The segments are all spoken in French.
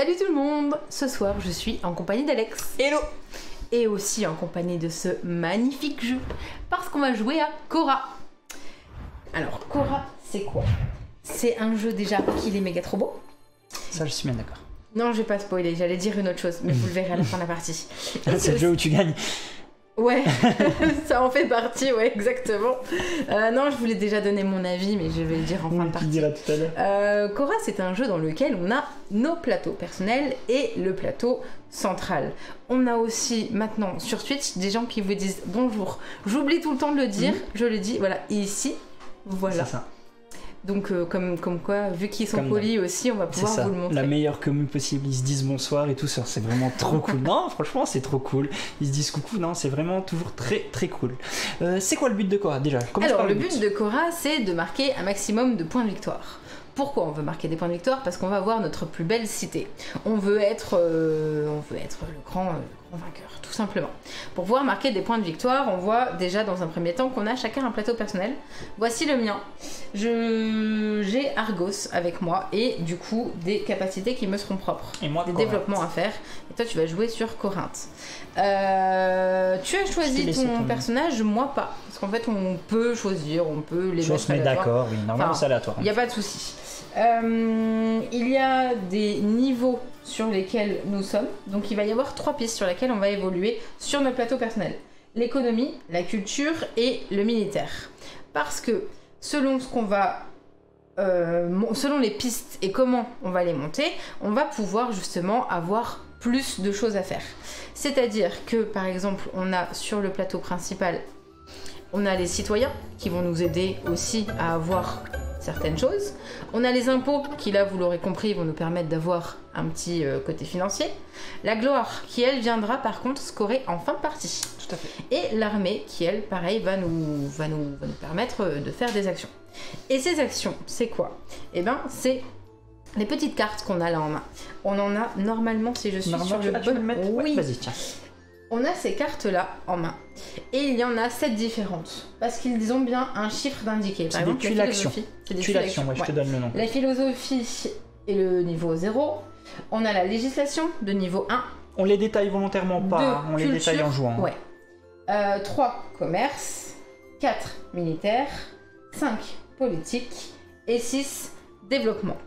Salut tout le monde! Ce soir, je suis en compagnie d'Alex. Hello! Et aussi en compagnie de ce magnifique jeu, parce qu'on va jouer à Cora. Alors, Cora, c'est quoi? C'est un jeu déjà qu'il est méga trop beau. Ça, je suis bien d'accord. Non, je vais pas spoiler, j'allais dire une autre chose, mais vous le verrez à la fin de la partie. C'est le jeu où tu gagnes. Ouais, ça en fait partie, ouais, exactement. Non, je voulais déjà donner mon avis, mais je vais le dire en fin de partie. Tu diras tout à l'heure. Cora, c'est un jeu dans lequel on a nos plateaux personnels et le plateau central. On a aussi maintenant sur Twitch des gens qui vous disent bonjour. J'oublie tout le temps de le dire, je le dis, voilà, et ici, voilà. C'est ça. Donc comme quoi, vu qu'ils sont polis aussi, on va pouvoir vous le montrer. La meilleure commune possible, ils se disent bonsoir et tout ça, c'est vraiment trop cool. Non, franchement, c'est trop cool. Ils se disent coucou, non, c'est vraiment toujours très très cool. C'est quoi le but de Cora déjà? Alors le but de Cora, c'est de marquer un maximum de points de victoire. Pourquoi on veut marquer des points de victoire? Parce qu'on va avoir notre plus belle cité. On veut être le grand vainqueur, tout simplement. Pour pouvoir marquer des points de victoire, on voit déjà dans un premier temps qu'on a chacun un plateau personnel. Voici le mien. J'ai Argos avec moi et du coup des capacités qui me seront propres. Et moi, des développements à faire. Et toi, tu vas jouer sur Corinthe. Tu as choisi ton personnage, moi pas. Parce qu'en fait, on peut choisir, on peut les mettre aléatoires. D'accord, oui, normalement c'est aléatoire. Il n'y a pas de souci. Il y a des niveaux sur lesquels nous sommes, donc il va y avoir 3 pistes sur lesquelles on va évoluer sur notre plateau personnel. L'économie, la culture et le militaire. Parce que selon ce qu'on va... selon les pistes et comment on va les monter, on va pouvoir justement avoir plus de choses à faire. C'est-à-dire que par exemple, on a sur le plateau principal, on a les citoyens qui vont nous aider aussi à avoir certaines choses. On a les impôts qui, là, vous l'aurez compris, vont nous permettre d'avoir un petit côté financier. La gloire qui, elle, viendra par contre scorer en fin de partie. Tout à fait. Et l'armée qui, elle, pareil, va nous permettre de faire des actions. Et ces actions, c'est quoi? Eh ben, c'est les petites cartes qu'on a là en main. On en a normalement, si je suis sur le bon... Oui, vas-y, tiens. On a ces cartes-là en main. Et il y en a 7 différentes. Parce qu'ils ont bien un chiffre d'indiqué. C'est des tuiles-actions. C'est des tuiles-actions, ouais, je te donne le nom. La philosophie est le niveau 0. On a la législation de niveau 1. On les détaille volontairement pas, on les détaille en jouant. Ouais. 3, commerce. 4, militaire. 5, politique. Et 6, développement.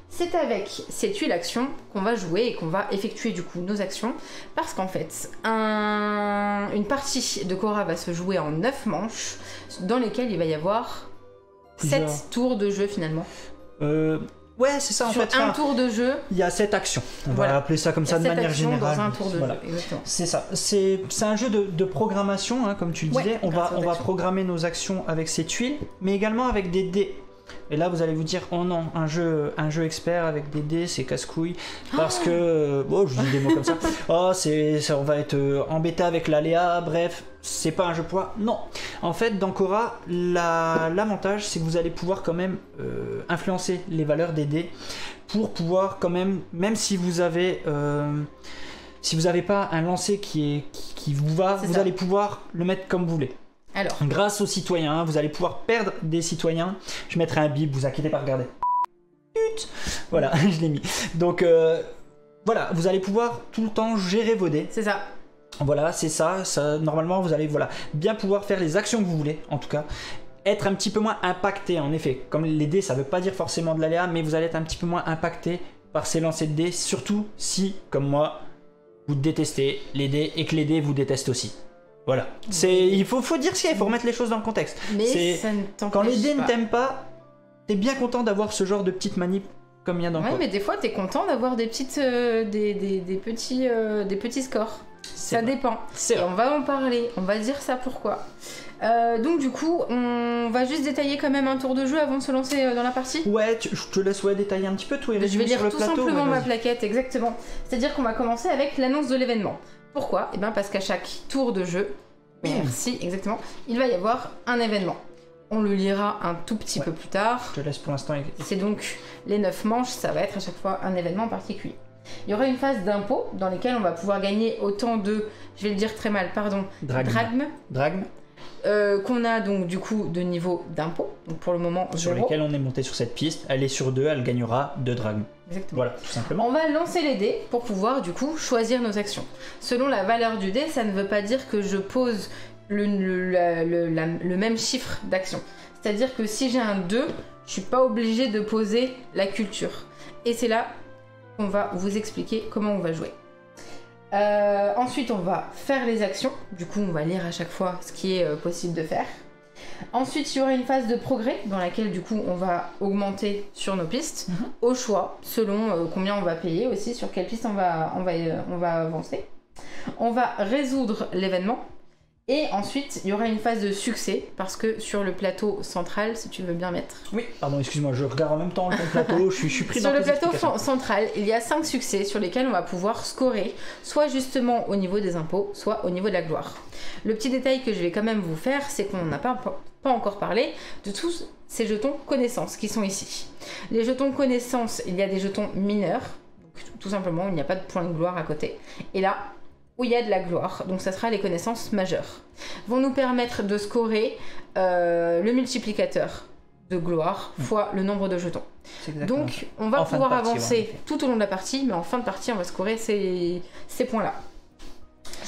C'est avec ces tuiles actions qu'on va jouer et qu'on va effectuer du coup nos actions, parce qu'en fait, une partie de Cora va se jouer en 9 manches, dans lesquelles il va y avoir 7 tours de jeu finalement. Ouais, c'est ça en fait. Sur un tour de jeu, il y a 7 actions. On va appeler ça comme ça de manière générale. Dans un tour de jeu, exactement. C'est ça. C'est un jeu de programmation, hein, comme tu le disais. On va programmer nos actions avec ces tuiles, mais également avec des dés. Et là, vous allez vous dire, oh non, un jeu expert avec des dés, c'est casse-couille. Parce que, je vous dis des mots comme ça. Oh, on va être embêté avec l'aléa, bref, c'est pas un jeu poids. Non. En fait, dans Cora, l'avantage, c'est que vous allez pouvoir quand même influencer les valeurs des dés pour pouvoir quand même si vous avez... si vous n'avez pas un lancer qui vous va, vous allez pouvoir le mettre comme vous voulez. Alors. Grâce aux citoyens, vous allez pouvoir perdre des citoyens. Je mettrai un bip, vous inquiétez pas, regardez. Voilà, je l'ai mis. Donc voilà, vous allez pouvoir tout le temps gérer vos dés. C'est ça. Voilà, c'est ça. Normalement, vous allez bien pouvoir faire les actions que vous voulez, en tout cas. Être un petit peu moins impacté, en effet. Comme les dés, ça veut pas dire forcément de l'aléa, mais vous allez être un petit peu moins impacté par ces lancers de dés, surtout si, comme moi, vous détestez les dés et que les dés vous détestent aussi. Voilà, il faut dire ce qu'il y a, il faut remettre les choses dans le contexte. Mais ça ne t'empêche quand les dés pas. Ne t'aiment pas, t'es bien content d'avoir ce genre de petites manips comme il y a dans le Ouais, mais des fois t'es content d'avoir des petites, des petits scores. Ça dépend. Et on va en parler, on va dire ça pourquoi. Donc du coup, on va juste détailler quand même un tour de jeu avant de se lancer dans la partie. Ouais, je te laisse détailler un petit peu tout. Je vais lire tout simplement ma plaquette, exactement. C'est-à-dire qu'on va commencer avec l'annonce de l'événement. Pourquoi? Eh bien parce qu'à chaque tour de jeu, merci, exactement, il va y avoir un événement. On le lira un tout petit peu plus tard. Je te laisse pour l'instant. C'est donc les 9 manches, ça va être à chaque fois un événement particulier. Il y aura une phase d'impôt dans laquelle on va pouvoir gagner autant de, je vais le dire très mal, pardon, drachmes. qu'on a donc du coup de niveau d'impôt, donc pour le moment 0. Sur lesquels on est monté sur cette piste, elle est sur 2, elle gagnera 2 drachmes. Exactement. Voilà, tout simplement. On va lancer les dés pour pouvoir du coup choisir nos actions. Selon la valeur du dé, ça ne veut pas dire que je pose le même chiffre d'action. C'est-à-dire que si j'ai un 2, je suis pas obligée de poser la culture. Et c'est là qu'on va vous expliquer comment on va jouer. Ensuite, on va faire les actions. Du coup, on va lire à chaque fois ce qui est possible de faire. Ensuite, il y aura une phase de progrès dans laquelle, du coup, on va augmenter sur nos pistes au choix, selon combien on va payer aussi, sur quelle piste on va avancer. On va résoudre l'événement. Et ensuite, il y aura une phase de succès, parce que sur le plateau central, si tu veux bien mettre... Oui, pardon, excuse-moi, je regarde en même temps le plateau, je suis pris dans Sur le tes plateau explications. central, il y a 5 succès sur lesquels on va pouvoir scorer, soit justement au niveau des impôts, soit au niveau de la gloire. Le petit détail que je vais quand même vous faire, c'est qu'on n'a pas encore parlé de tous ces jetons connaissances qui sont ici. Les jetons connaissances, il y a des jetons mineurs, donc tout simplement, il n'y a pas de point de gloire à côté. Et là, où il y a de la gloire, donc ça sera les connaissances majeures, vont nous permettre de scorer le multiplicateur de gloire fois le nombre de jetons. Donc on va pouvoir avancer tout au long de la partie, mais en fin de partie on va scorer ces points-là.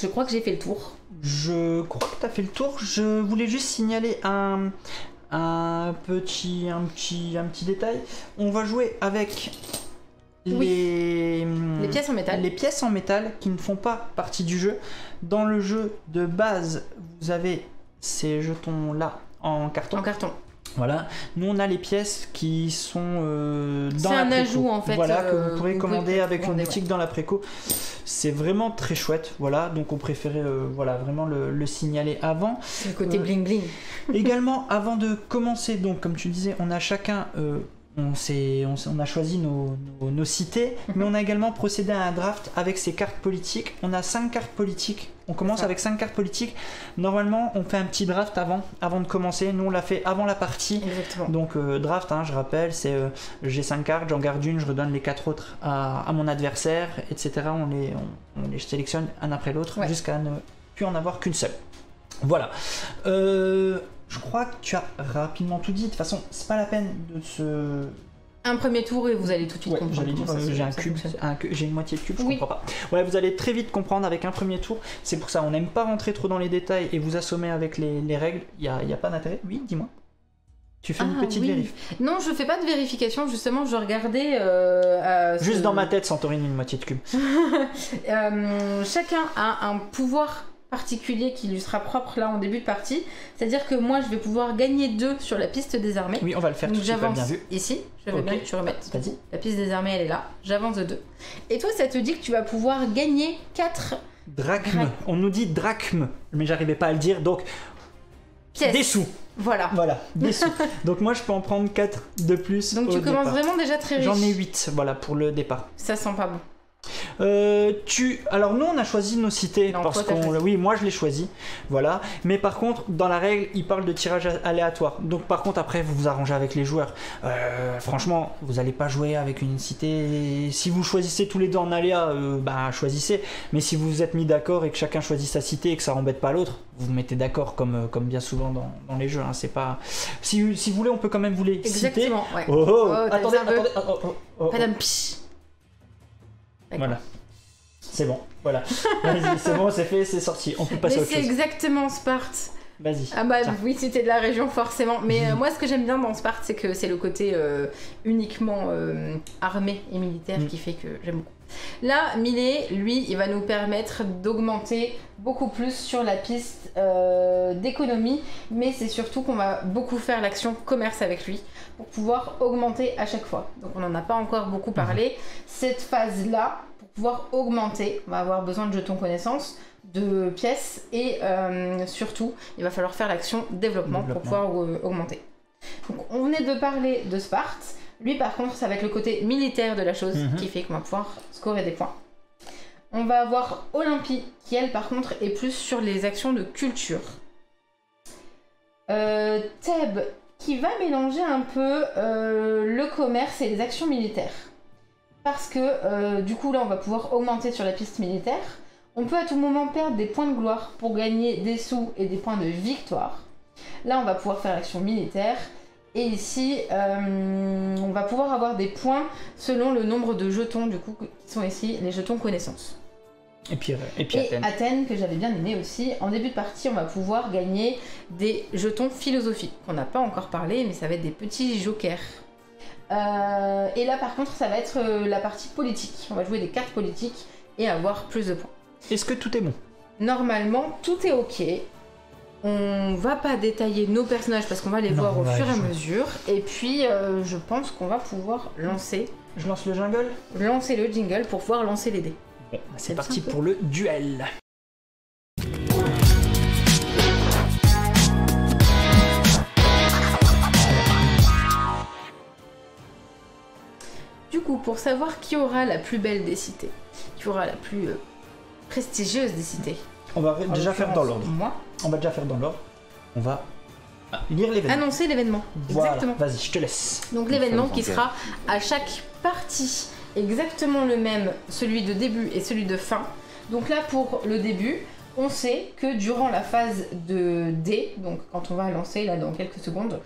Je crois que j'ai fait le tour. Je crois que tu as fait le tour. Je voulais juste signaler un petit détail. On va jouer avec les pièces en métal. Les pièces en métal qui ne font pas partie du jeu. Dans le jeu de base, vous avez ces jetons-là en carton. En carton. Voilà. Nous, on a les pièces qui sont dans la C'est un ajout, en fait. Voilà, que vous pourrez vous commander pouvez avec une commander, boutique dans la préco. C'est vraiment très chouette. Voilà. Donc, on préférait voilà, vraiment le signaler avant. C'est le côté bling bling. Également, avant de commencer, donc, comme tu disais, on a chacun... on a choisi nos cités, mais on a également procédé à un draft avec ces cartes politiques. On a 5 cartes politiques. On commence avec 5 cartes politiques. Normalement, on fait un petit draft avant de commencer. Nous, on l'a fait avant la partie. Exactement. Donc, draft, je rappelle, c'est j'ai 5 cartes, j'en garde une, je redonne les 4 autres à mon adversaire, etc. On les sélectionne un après l'autre jusqu'à ne plus en avoir qu'une seule. Voilà. Je crois que tu as rapidement tout dit. De toute façon, c'est pas la peine de se... Un premier tour et vous allez tout de suite comprendre. J'allais dire, j'ai un cube, j'ai une moitié de cube, je comprends pas. Ouais, vous allez très vite comprendre avec un premier tour. C'est pour ça, on n'aime pas rentrer trop dans les détails et vous assommer avec les règles. Il y a pas d'intérêt. Oui, dis-moi. Tu fais une petite vérif. Non, je fais pas de vérification, justement, je regardais... Juste dans ma tête, Santorini, une moitié de cube. Chacun a un pouvoir particulier qui lui sera propre là en début de partie, c'est-à-dire que moi je vais pouvoir gagner 2 sur la piste des armées. Oui, on va le faire tout de suite, bien vu. Ici, je vais bien que tu remettes. Vas-y. La piste des armées elle est là, j'avance de 2. Et toi ça te dit que tu vas pouvoir gagner 4 drachmes. On nous dit drachmes, mais j'arrivais pas à le dire, donc pièces. Des sous. Voilà, des sous. Donc moi je peux en prendre 4 de plus. Donc tu commences vraiment déjà très riche. J'en ai 8, voilà, pour le départ. Ça sent pas bon. Alors nous on a choisi nos cités parce qu'on... Oui, moi je l'ai choisi, voilà. Mais par contre, dans la règle, il parle de tirage aléatoire. Donc par contre, après, vous vous arrangez avec les joueurs. Franchement, vous n'allez pas jouer avec une cité... Si vous choisissez tous les deux en aléa, choisissez. Mais si vous vous êtes mis d'accord et que chacun choisit sa cité et que ça embête pas l'autre, vous vous mettez d'accord comme bien souvent dans les jeux. C'est pas... Si vous voulez, on peut quand même vous les citer. Exactement, ouais. Attendez. Madame Pich. Voilà, c'est bon, voilà. Vas-y, c'est bon, c'est fait, c'est sorti. On peut passer à autre chose. Mais c'est exactement Sparte. Vas-y. Ah bah tiens. Oui, c'était de la région forcément. Mais moi, ce que j'aime bien dans Sparte, c'est que c'est le côté uniquement armé et militaire qui fait que j'aime beaucoup. Là, Millet, lui, il va nous permettre d'augmenter beaucoup plus sur la piste d'économie, mais c'est surtout qu'on va beaucoup faire l'action commerce avec lui pour pouvoir augmenter à chaque fois. Donc on n'en a pas encore beaucoup parlé. Cette phase-là, pour pouvoir augmenter, on va avoir besoin de jetons connaissances, de pièces et surtout, il va falloir faire l'action développement pour pouvoir augmenter. Donc on venait de parler de Sparte. Lui par contre, ça va être le côté militaire de la chose qui fait qu'on va pouvoir scorer des points. On va avoir Olympie qui elle par contre est plus sur les actions de culture. Thèbes qui va mélanger un peu le commerce et les actions militaires. Parce que du coup là on va pouvoir augmenter sur la piste militaire. On peut à tout moment perdre des points de gloire pour gagner des sous et des points de victoire. Là, on va pouvoir faire l'action militaire. Et ici, on va pouvoir avoir des points selon le nombre de jetons, du coup, qui sont ici, les jetons connaissances. Et puis Athènes. Athènes, que j'avais bien aimé aussi. En début de partie, on va pouvoir gagner des jetons philosophie. On n'a pas encore parlé, mais ça va être des petits jokers. Et là, par contre, ça va être la partie politique. On va jouer des cartes politiques et avoir plus de points. Est-ce que tout est bon? Normalement, tout est ok. On va pas détailler nos personnages parce qu'on va les voir au fur et à mesure. Et puis, je pense qu'on va pouvoir lancer... Je lance le jingle? Lancer le jingle pour pouvoir lancer les dés. Bon, c'est parti pour le duel. Du coup, pour savoir qui aura la plus belle des cités, qui aura la plus prestigieuse des cités... On va déjà faire dans l'ordre. Moi. On va déjà faire dans l'ordre. On va lire l'événement. Annoncer l'événement. Voilà. Exactement. Vas-y, je te laisse. Donc l'événement qui sera à chaque partie exactement le même, celui de début et celui de fin. Donc là, pour le début, on sait que durant la phase de dés, donc quand on va lancer là dans quelques secondes,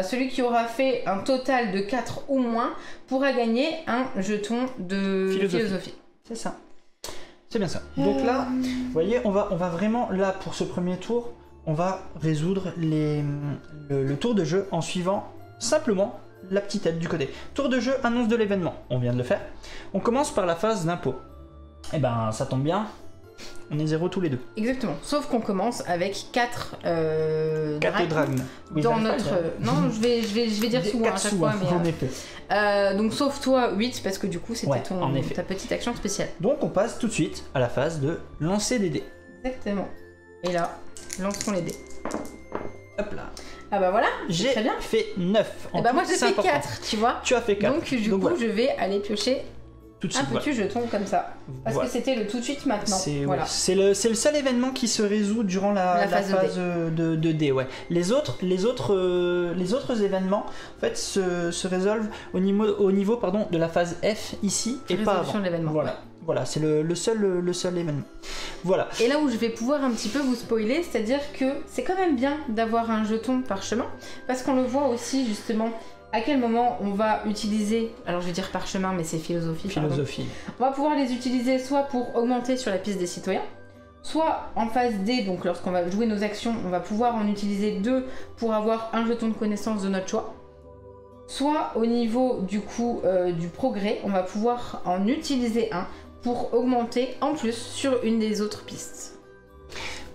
celui qui aura fait un total de 4 ou moins pourra gagner un jeton de philosophie. C'est ça. C'est bien ça. Donc là, vous voyez, on va vraiment, là, pour ce premier tour, on va résoudre le tour de jeu en suivant simplement la petite aide du côté. Tour de jeu, annonce de l'événement. On vient de le faire. On commence par la phase d'impôt. Eh ben, ça tombe bien. On est 0 tous les deux. Exactement. Sauf qu'on commence avec 4 drachmes. Oui, dans notre... Non, je vais dire sous à chaque fois. Mais, en effet. donc sauf toi 8 parce que du coup c'était ta petite action spéciale. Donc on passe tout de suite à la phase de lancer des dés. Exactement. Et là, lançons les dés. Hop là. Ah bah voilà, j'ai fait 9. Et bah moi j'ai fait 4, tu vois. Tu as fait 4. Donc du coup voilà. Je vais aller piocher un petit jeton comme ça. Parce que c'était le tout de suite maintenant. C'est le seul événement qui se résout durant la phase de dés. Ouais. Les autres événements en fait, se résolvent au niveau de la phase F ici et pas avant. De l'événement. Voilà, c'est le seul événement. Voilà. Et là où je vais pouvoir un petit peu vous spoiler, c'est-à-dire que c'est quand même bien d'avoir un jeton parchemin, parce qu'on le voit aussi justement à quel moment on va utiliser, alors je vais dire parchemin mais c'est philosophie. On va pouvoir les utiliser soit pour augmenter sur la piste des citoyens, soit en phase D, donc lorsqu'on va jouer nos actions, on va pouvoir en utiliser 2 pour avoir un jeton de connaissance de notre choix. Soit au niveau du coup du progrès, on va pouvoir en utiliser un pour augmenter en plus sur une des autres pistes.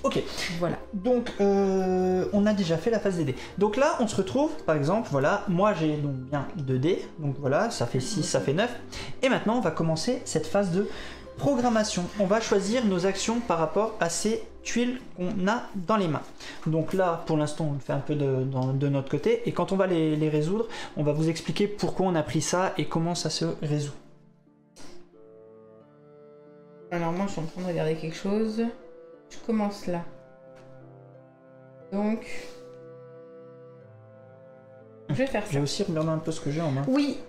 Ok, voilà. Donc on a déjà fait la phase des dés. Donc là on se retrouve par exemple, voilà, moi j'ai donc bien 2 dés, donc voilà, ça fait 6, ça fait 9. Et maintenant on va commencer cette phase de programmation. On va choisir nos actions par rapport à ces tuiles qu'on a dans les mains. Donc là pour l'instant on le fait un peu de notre côté, et quand on va les résoudre, on va vous expliquer pourquoi on a pris ça et comment ça se résout. Alors moi je suis en train de regarder quelque chose. Je commence là. Donc... je vais faire ça. J'ai aussi regardé un peu ce que j'ai en main. Oui.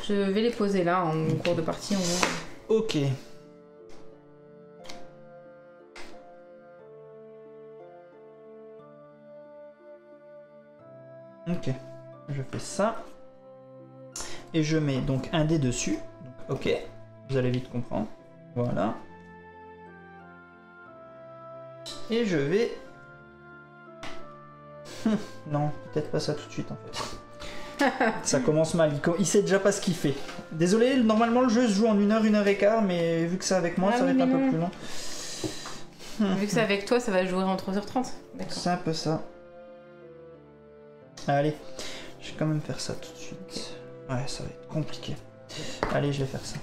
Je vais les poser là en cours de partie. Ok. Ok. Je fais ça. Et je mets donc un dé dessus. Donc, ok. Vous allez vite comprendre. Voilà. Et je vais... non, peut-être pas ça tout de suite en fait. Ça commence mal, il sait déjà pas ce qu'il fait. Désolé, normalement le jeu se joue en 1 heure, 1 heure et quart, mais vu que c'est avec moi, ça va être un peu plus long. Vu que c'est avec toi, ça va jouer en 3h30. C'est un peu ça. Allez, je vais quand même faire ça tout de suite. Okay. Ouais, ça va être compliqué. Allez, je vais faire ça.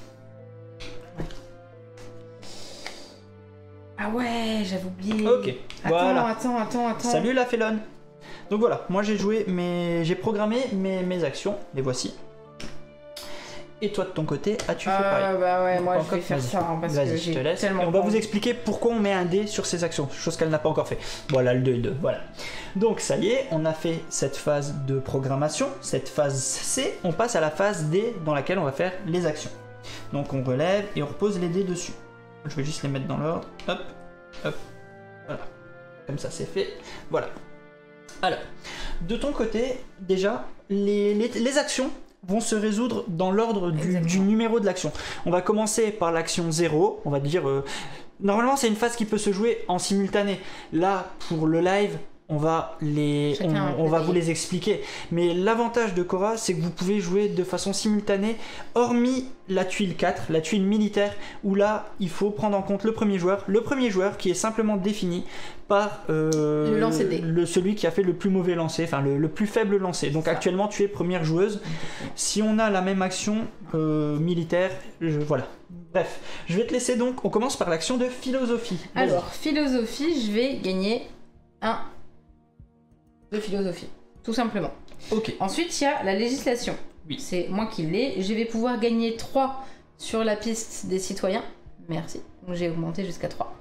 Ah ouais, j'avais oublié. Ok, voilà. Attends. Salut la félonne. Donc voilà, moi j'ai joué, j'ai programmé mes actions, les voici. Et toi de ton côté, as-tu fait pareil? Bah ouais, moi je vais faire ça, hein, parce que je te laisse. Et on va vous expliquer pourquoi on met un dé sur ces actions, chose qu'elle n'a pas encore fait. Voilà, le 2 et 2, voilà. Donc ça y est, on a fait cette phase de programmation, cette phase C, on passe à la phase D dans laquelle on va faire les actions. Donc on relève et on repose les dés dessus. Je vais juste les mettre dans l'ordre, hop, hop, voilà. comme ça c'est fait. Voilà. Alors, de ton côté, déjà, les actions vont se résoudre dans l'ordre du numéro de l'action. On va commencer par l'action 0, on va dire... normalement, c'est une phase qui peut se jouer en simultané. Là, pour le live, on va vous les expliquer. Mais l'avantage de Cora, c'est que vous pouvez jouer de façon simultanée, hormis la tuile 4, la tuile militaire, où là, il faut prendre en compte le premier joueur. Le premier joueur qui est simplement défini par le lancer de dés. Celui qui a fait le plus mauvais lancer, enfin le plus faible lancer. Donc actuellement, tu es première joueuse. Si on a la même action militaire, voilà. Bref, je vais te laisser donc, on commence par l'action de philosophie. Alors, philosophie, je vais gagner 1 de philosophie, tout simplement. Ok. Ensuite, il y a la législation. Oui. C'est moi qui l'ai. Je vais pouvoir gagner 3 sur la piste des citoyens. Merci. Donc j'ai augmenté jusqu'à 3.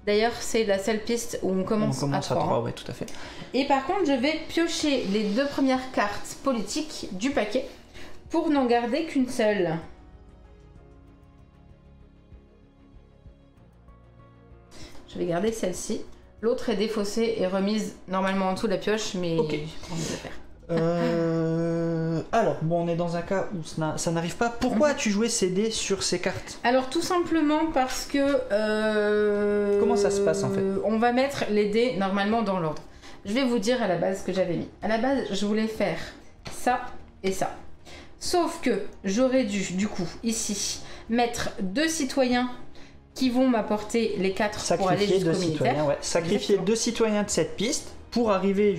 D'ailleurs, c'est la seule piste où on commence à 3. Ouais, tout à fait. Et par contre, je vais piocher les 2 premières cartes politiques du paquet pour n'en garder qu'une seule. Je vais garder celle-ci. L'autre est défaussée et remise normalement en dessous de la pioche, mais ok. j'ai pas envie de le faire. Alors, bon, on est dans un cas où ça n'arrive pas. Pourquoi as-tu joué ces dés sur ces cartes? Alors, tout simplement parce que... Comment ça se passe, en fait? On va mettre les dés normalement dans l'ordre. Je vais vous dire à la base ce que j'avais mis. À la base, je voulais faire ça et ça. Sauf que j'aurais dû, du coup, ici, mettre 2 citoyens qui vont m'apporter les 4 pour aller jusqu'au militaire. Ouais. Sacrifier 2 citoyens de cette piste pour arriver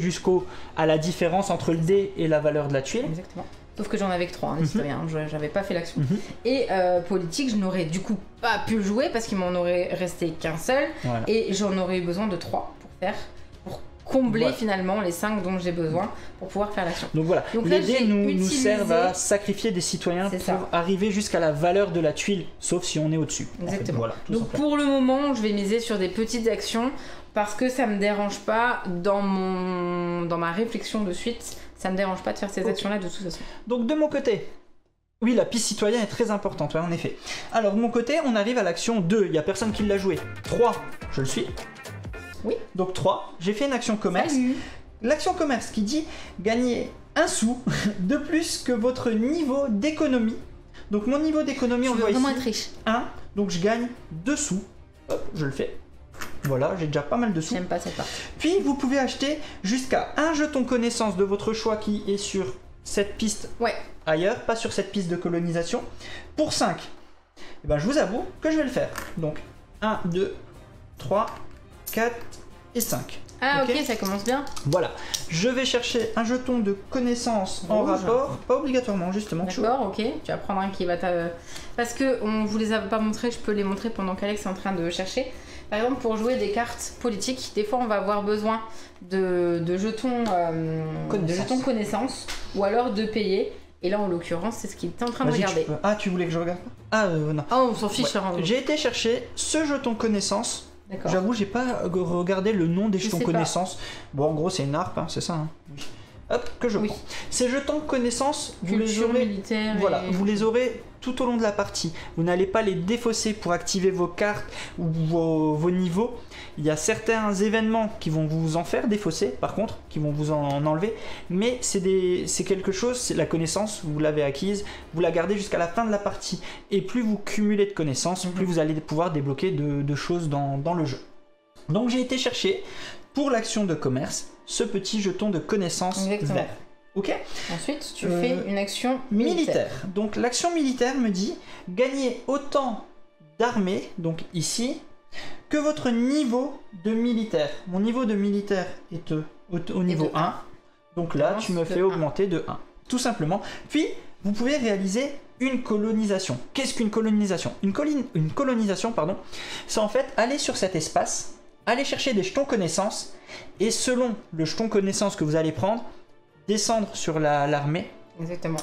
à la différence entre le dé et la valeur de la tuile. Exactement. Sauf que j'en avais que 3, des citoyens, j'avais pas fait l'action. Et politique, je n'aurais du coup pas pu le jouer parce qu'il m'en aurait resté qu'un seul. Voilà. Et j'en aurais eu besoin de 3 pour combler finalement les 5 dont j'ai besoin pour pouvoir faire l'action. Donc voilà, donc les dés nous servent à sacrifier des citoyens pour arriver jusqu'à la valeur de la tuile, sauf si on est au-dessus. Exactement. En fait, voilà, donc pour le moment, je vais miser sur des petites actions parce que ça me dérange pas dans ma réflexion de suite, ça me dérange pas de faire ces actions-là de toute façon. Donc de mon côté, oui, la piste citoyen est très importante, ouais, en effet. Alors de mon côté, on arrive à l'action 2, il n'y a personne qui l'a joué. 3, je le suis. Oui. Donc 3, j'ai fait une action commerce. Salut. L'action commerce qui dit gagner 1 sou de plus que votre niveau d'économie. Donc mon niveau d'économie, on voit ici, être riche. 1, donc je gagne 2 sous. Hop, je le fais. Voilà, j'ai déjà pas mal de sous. J'aime pas cette partie. Puis vous pouvez acheter jusqu'à un jeton connaissance de votre choix qui est sur cette piste ailleurs, pas sur cette piste de colonisation, pour 5. Et ben je vous avoue que je vais le faire. Donc 1, 2, 3, 4 et 5. Ah ok, ça commence bien. Voilà, je vais chercher un jeton de connaissance en rapport, pas obligatoirement justement. D'accord, ok, tu vas prendre un qui va parce que on vous les a pas montrés, je peux les montrer pendant qu'Alex est en train de chercher. Par exemple, pour jouer des cartes politiques, des fois on va avoir besoin de jetons connaissance ou alors de payer. Et là en l'occurrence, c'est ce qu'il est en train de regarder. Ah, tu voulais que je regarde? Ah non. Ah, on s'en fiche. J'ai été chercher ce jeton connaissance. J'avoue, j'ai pas regardé le nom des jetons connaissances. Bon, en gros, c'est une harpe, hein, c'est ça. Hein. Oui. Hop, que je prends. Ces jetons connaissances, vous les aurez. Voilà, vous les aurez tout au long de la partie. Vous n'allez pas les défausser pour activer vos cartes ou vos niveaux. Il y a certains événements qui vont vous en faire défausser, par contre, qui vont vous en enlever. Mais c'est quelque chose, c'est la connaissance, vous l'avez acquise, vous la gardez jusqu'à la fin de la partie. Et plus vous cumulez de connaissances, plus vous allez pouvoir débloquer de choses dans le jeu. Donc j'ai été chercher, pour l'action de commerce, ce petit jeton de connaissance vert. Ok. Ensuite, tu fais une action militaire. Donc l'action militaire me dit gagner autant d'armée, donc ici, que votre niveau de militaire. Mon niveau de militaire est au niveau 1. Donc là, tu me fais augmenter de 1. Tout simplement. Puis, vous pouvez réaliser une colonisation. Qu'est-ce qu'une colonisation ? Une colonisation, pardon, c'est en fait aller sur cet espace, aller chercher des jetons connaissances, et selon le jeton connaissance que vous allez prendre, descendre sur l'armée. Exactement.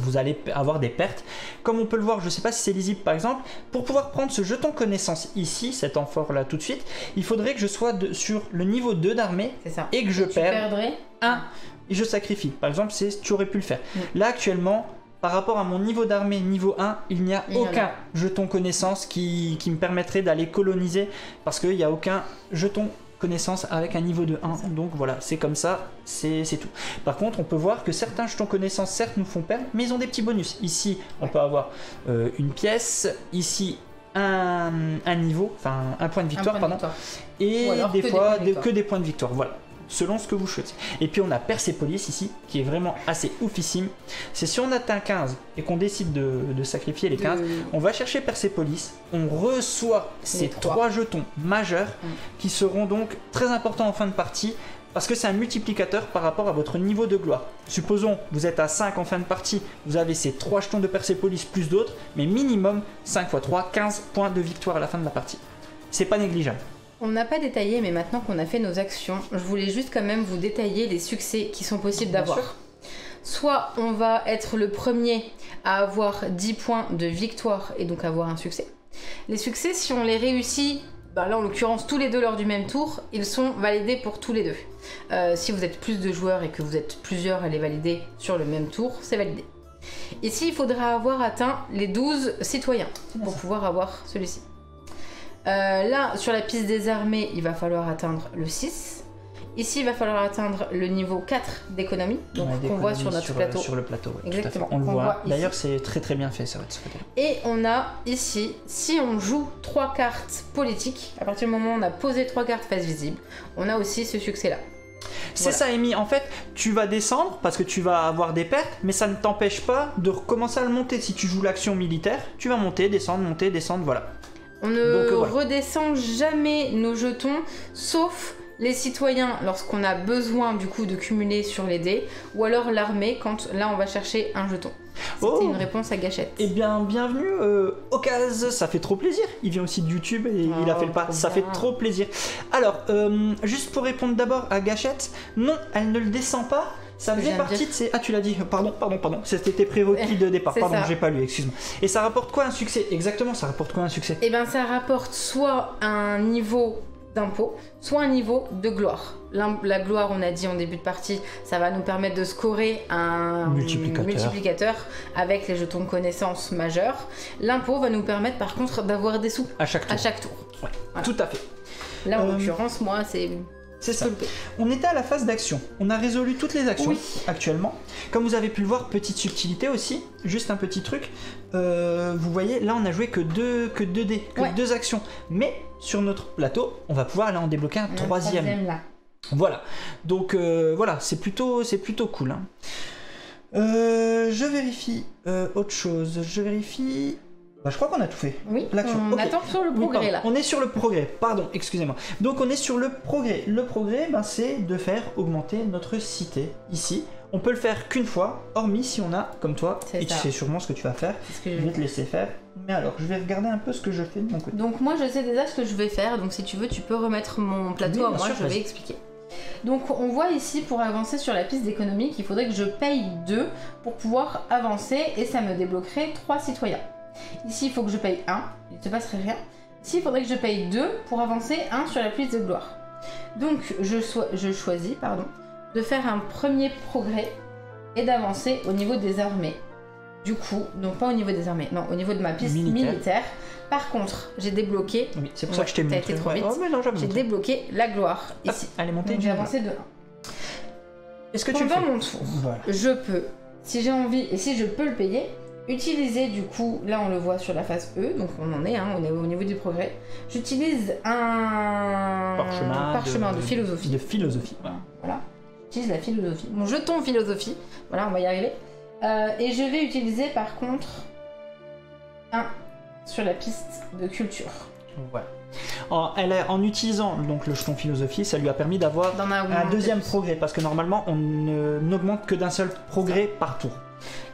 Vous allez avoir des pertes. Comme on peut le voir, je ne sais pas si c'est lisible par exemple, pour pouvoir prendre ce jeton connaissance ici, cet amphore là tout de suite, il faudrait que je sois sur le niveau 2 d'armée et que je perde 1 et je sacrifie. Par exemple, tu aurais pu le faire. Là actuellement, par rapport à mon niveau d'armée niveau 1, il n'y a aucun jeton connaissance qui me permettrait d'aller coloniser parce qu'il n'y a aucun jeton connaissances avec un niveau de 1. Donc voilà, c'est comme ça, c'est tout. Par contre, on peut voir que certains jetons connaissances, certes, nous font perdre, mais ils ont des petits bonus. Ici, on peut avoir une pièce, ici, un niveau, enfin un point de victoire, pardon, et des fois que des points de victoire. Voilà. Selon ce que vous choisissez. Et puis on a Persépolis ici, qui est vraiment assez oufissime. C'est si on atteint 15 et qu'on décide de sacrifier les 15, on va chercher Persépolis, on reçoit ces 3 jetons majeurs qui seront donc très importants en fin de partie, parce que c'est un multiplicateur par rapport à votre niveau de gloire. Supposons vous êtes à 5 en fin de partie, vous avez ces 3 jetons de Persépolis plus d'autres, mais minimum 5 x 3, 15 points de victoire à la fin de la partie. C'est pas négligeable. On n'a pas détaillé, mais maintenant qu'on a fait nos actions, je voulais juste quand même vous détailler les succès qui sont possibles d'avoir. Soit on va être le premier à avoir 10 points de victoire et donc avoir un succès. Les succès, si on les réussit, ben là en l'occurrence tous les deux lors du même tour, ils sont validés pour tous les deux. Si vous êtes plus de joueurs et que vous êtes plusieurs à les valider sur le même tour, c'est validé. Ici, il faudra avoir atteint les 12 citoyens pour pouvoir avoir celui-ci. Là, sur la piste des armées, il va falloir atteindre le 6. Ici, il va falloir atteindre le niveau 4 d'économie, donc qu'on voit sur notre plateau. Sur le plateau, oui, exactement. On le voit. D'ailleurs, c'est très bien fait, ça va être ce côté. Et on a ici, si on joue 3 cartes politiques, à partir du moment où on a posé 3 cartes face visible, on a aussi ce succès-là. C'est ça, Amy. En fait, tu vas descendre parce que tu vas avoir des pertes, mais ça ne t'empêche pas de recommencer à le monter. Si tu joues l'action militaire, tu vas monter, descendre, voilà. On ne redescend jamais nos jetons, sauf les citoyens lorsqu'on a besoin du coup de cumuler sur les dés, ou alors l'armée quand là on va chercher un jeton. C'était une réponse à Gâchette. Eh bien, bienvenue, Okaz, ça fait trop plaisir. Il vient aussi de YouTube et il a fait le pas. Ça fait trop plaisir. Alors, juste pour répondre d'abord à Gâchette, non, elle ne le descend pas. Ça faisait partie de ces... Ah, tu l'as dit, pardon. C'était tes prérequis de départ. Pardon, j'ai pas lu, excuse-moi. Et ça rapporte quoi un succès? Exactement, ça rapporte quoi un succès? Eh bien, ça rapporte soit un niveau d'impôt, soit un niveau de gloire. La gloire, on a dit en début de partie, ça va nous permettre de scorer un multiplicateur avec les jetons de connaissance majeurs. L'impôt va nous permettre par contre d'avoir des sous à chaque tour. Ouais, voilà. Tout à fait. Là, en l'occurrence, moi, c'est ça. On était à la phase d'action. On a résolu toutes les actions actuellement. Comme vous avez pu le voir, petite subtilité aussi, juste un petit truc. Vous voyez, là on a joué que 2 dés, que 2 actions. Mais sur notre plateau, on va pouvoir aller en débloquer un troisième. Là. Voilà. Donc voilà, c'est plutôt cool. Hein. Je vérifie autre chose. Je crois qu'on a tout fait. Oui, on attend sur le progrès là. On est sur le progrès, pardon, excusez-moi. Donc on est sur le progrès. Le progrès, c'est de faire augmenter notre cité ici. On peut le faire qu'une fois, hormis si on a, comme toi, et tu sais sûrement ce que tu vas faire. Je vais te laisser faire. Mais alors, je vais regarder un peu ce que je fais de mon côté. Donc moi, je sais déjà ce que je vais faire. Donc si tu veux, tu peux remettre mon plateau à moi, je vais expliquer. Donc on voit ici, pour avancer sur la piste d'économie, qu'il faudrait que je paye 2 pour pouvoir avancer et ça me débloquerait 3 citoyens. Ici, il faut que je paye 1, il ne se passerait rien. Ici, il faudrait que je paye 2 pour avancer 1 sur la piste de gloire. Donc, je choisis de faire un premier progrès et d'avancer au niveau des armées. Du coup, donc pas au niveau des armées, non, au niveau de ma piste militaire. Par contre, j'ai débloqué... Oui, c'est pour ça que je t'ai montré. T'as été trop vite. J'ai débloqué la gloire ici. Elle est montée. J'ai avancé de 1. Est-ce que tu Pendant mon tour, je peux, si j'ai envie et si je peux le payer, utiliser du coup, là on le voit sur la phase E, donc on en est, on est au niveau du progrès. J'utilise un parchemin de philosophie. Voilà. J'utilise la philosophie. Mon jeton philosophie. Voilà, on va y arriver. Et je vais utiliser par contre un sur la piste de culture. Voilà. En utilisant donc le jeton philosophie, ça lui a permis d'avoir un deuxième progrès, parce que normalement on n'augmente que d'un seul progrès par tour.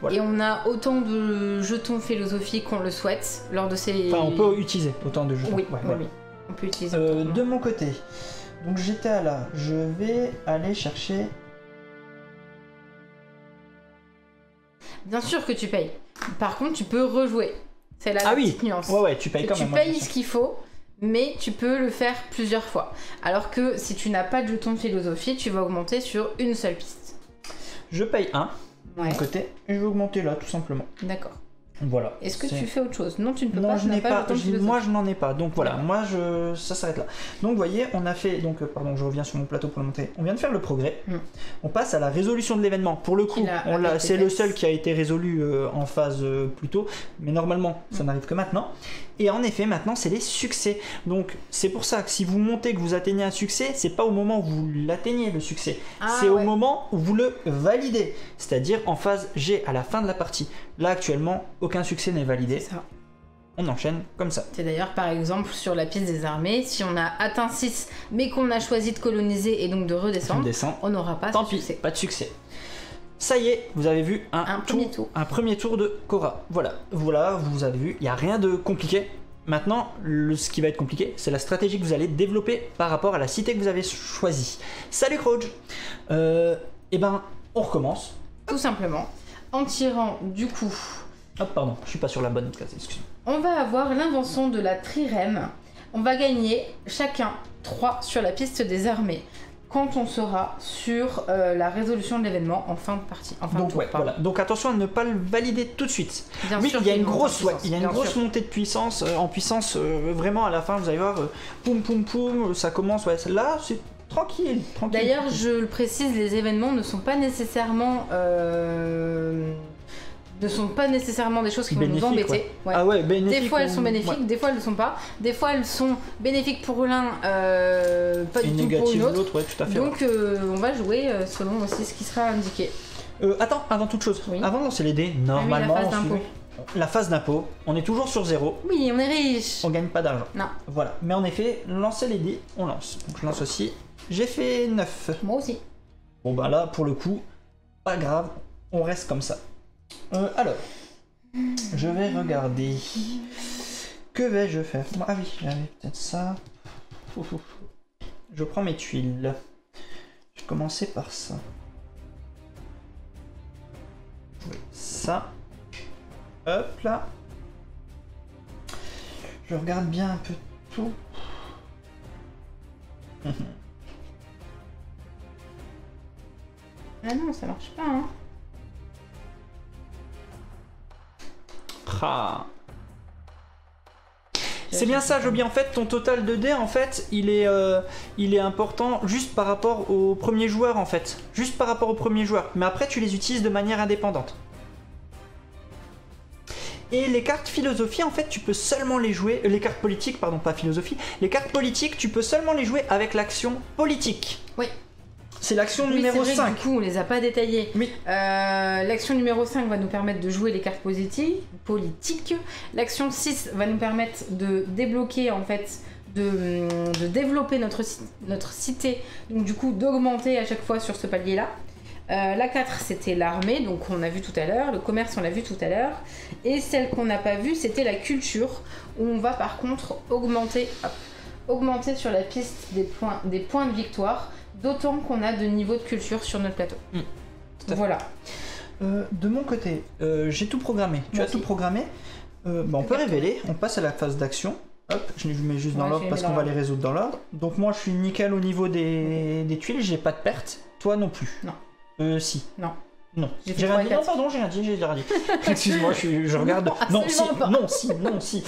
Voilà. Et on a autant de jetons philosophie qu'on le souhaite lors de ces... Enfin, on peut utiliser autant de jetons. Oui, on peut utiliser. De mon côté, donc j'étais à là, je vais aller chercher... Bien sûr que tu payes. Par contre, tu peux rejouer. C'est la petite nuance. Ouais, tu payes quand même. Tu payes ce qu'il faut, mais tu peux le faire plusieurs fois. Alors que si tu n'as pas de jeton de philosophie, tu vas augmenter sur une seule piste. Je paye 1 de mon côté, et je vais augmenter là, tout simplement. D'accord. Voilà. Est-ce que tu fais autre chose? Non, tu ne peux pas. Non, je n'ai pas. Moi, je je n'en ai pas. Donc voilà, moi, ça s'arrête là. Donc vous voyez, on a fait. Donc, pardon, je reviens sur mon plateau pour le montrer. On vient de faire le progrès. On passe à la résolution de l'événement. Pour le coup, c'est le seul qui a été résolu en phase plus tôt. Mais normalement, ça n'arrive que maintenant. Et en effet, maintenant, c'est les succès. Donc, c'est pour ça que si vous montez, que vous atteignez un succès, c'est pas au moment où vous l'atteignez, le succès. C'est au moment où vous le validez. C'est-à-dire en phase G, à la fin de la partie. Là, actuellement, aucun succès n'est validé. C'est ça. On enchaîne comme ça. C'est d'ailleurs, par exemple, sur la piste des armées, si on a atteint 6, mais qu'on a choisi de coloniser et donc de redescendre, on n'aura pas de succès. Pas de succès. Ça y est, vous avez vu un premier tour de Khora. Voilà, vous avez vu, il n'y a rien de compliqué. Maintenant, ce qui va être compliqué, c'est la stratégie que vous allez développer par rapport à la cité que vous avez choisie. Salut Croge. Eh ben, on recommence. Tout simplement, en tirant du coup... Hop, pardon, je suis pas sur la bonne case, excusez-moi. On va avoir l'invention de la trirème. On va gagner chacun 3 sur la piste des armées quand on sera sur la résolution de l'événement en fin de partie. Voilà. Donc attention à ne pas le valider tout de suite. Bien sûr, il y a une grosse, montée de puissance. En puissance, vraiment à la fin, vous allez voir, poum poum poum, ça commence. Là, c'est tranquille. D'ailleurs, je le précise, les événements ne sont pas nécessairement des choses qui vont nous embêter. Ouais. Ah ouais, bénéfiques. Des fois elles sont bénéfiques, des fois elles ne le sont pas. Des fois elles sont bénéfiques pour l'un, pas du tout pour une autre. Ouais, tout à fait. Donc on va jouer selon aussi ce qui sera indiqué. Attends, avant toute chose, avant de lancer les dés, normalement, la phase d'impôt, on est toujours sur 0. Oui, on est riche. On gagne pas d'argent. Non. Voilà. Mais en effet, lancer les dés, on lance. Donc je lance aussi. J'ai fait 9. Moi aussi. Bon bah là, pour le coup, pas grave, on reste comme ça. Alors, je vais regarder. Que vais-je faire? Ah oui, j'avais peut-être ça. Je prends mes tuiles. Je vais commencer par ça. Oui, ça. Hop là. Je regarde bien un peu tout. Ah non, ça marche pas, hein. C'est bien ça, Joby. En fait, ton total de dés, en fait, il est important juste par rapport au premier joueur, en fait. Juste par rapport au premier joueur. Mais après, tu les utilises de manière indépendante. Et les cartes philosophie, en fait, tu peux seulement les jouer... les cartes politiques, pardon, pas philosophie. Les cartes politiques, tu peux seulement les jouer avec l'action politique. Oui. C'est l'action numéro 5. Du coup, on les a pas détaillées. Oui. L'action numéro 5 va nous permettre de jouer les cartes politiques. L'action 6 va nous permettre de débloquer, en fait, de développer notre cité. Donc, du coup, d'augmenter à chaque fois sur ce palier-là. La 4, c'était l'armée, donc on a vu tout à l'heure. Le commerce, on l'a vu tout à l'heure. Et celle qu'on n'a pas vue, c'était la culture, où on va par contre augmenter sur la piste des points de victoire. D'autant qu'on a de niveau de culture sur notre plateau. Voilà. De mon côté, j'ai tout programmé. Tu as tout programmé. On peut révéler. On passe à la phase d'action. Hop, je les mets juste dans l'ordre parce qu'on va les résoudre dans l'ordre. Donc moi, je suis nickel au niveau des tuiles. J'ai pas de perte. Toi non plus. Non. Si. Non. Non. J'ai rien dit. Non, pardon, j'ai rien dit. Excuse-moi, je regarde. Non, si.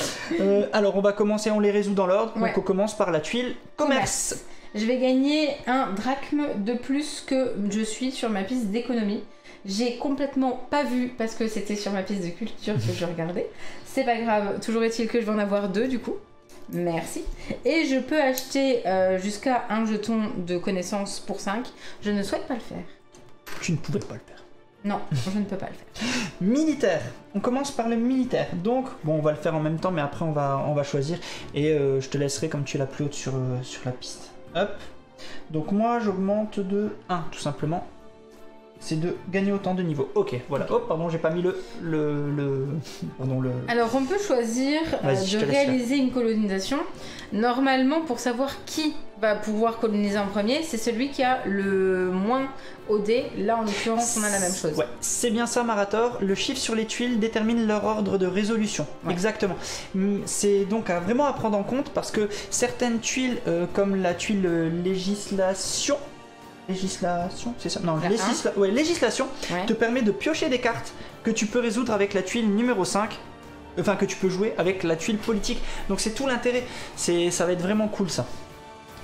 Alors, on va commencer. On les résout dans l'ordre. Donc, on commence par la tuile commerce. Je vais gagner un drachme de plus que je suis sur ma piste d'économie. J'ai complètement pas vu parce que c'était sur ma piste de culture que je regardais. C'est pas grave, toujours est-il que je vais en avoir 2 du coup. Merci. Et je peux acheter jusqu'à un jeton de connaissance pour 5. Je ne souhaite pas le faire. Tu ne pouvais pas le faire. Non, je ne peux pas le faire. Militaire. On commence par le militaire. Donc, bon, on va le faire en même temps, mais après on va choisir. Et je te laisserai comme tu es la plus haute sur la piste. Hop. Donc moi j'augmente de 1 tout simplement. C'est de gagner autant de niveaux. Ok, voilà. Hop, pardon, j'ai pas mis le... Alors on peut choisir de réaliser une colonisation. Normalement, pour savoir qui va pouvoir coloniser en premier, c'est celui qui a le moins OD. Là, en l'occurrence, on a la même chose. Ouais, c'est bien ça, Marator. Le chiffre sur les tuiles détermine leur ordre de résolution. Ouais. Exactement. C'est donc vraiment à prendre en compte parce que certaines tuiles, comme la tuile législation, législation, c'est ça? Non, La législation Ouais. te permet de piocher des cartes que tu peux résoudre avec la tuile numéro 5. Enfin, que tu peux jouer avec la tuile politique. Donc c'est tout l'intérêt. Ça va être vraiment cool ça.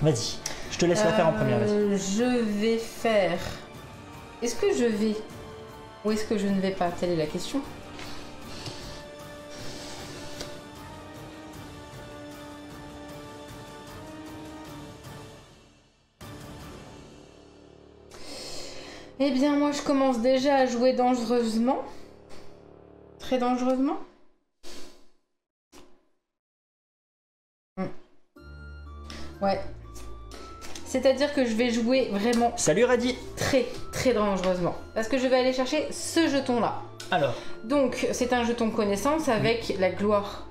Vas-y, je te laisse la faire en première. Vas-y. Je vais faire... Est-ce que je vais ou est-ce que je ne vais pas? Telle est la question. Eh bien, moi, je commence déjà à jouer dangereusement. Très dangereusement. Ouais. C'est-à-dire que je vais jouer vraiment Salut Radi. très, très dangereusement. Parce que je vais aller chercher ce jeton-là. Alors, Donc, c'est un jeton connaissance avec la gloire.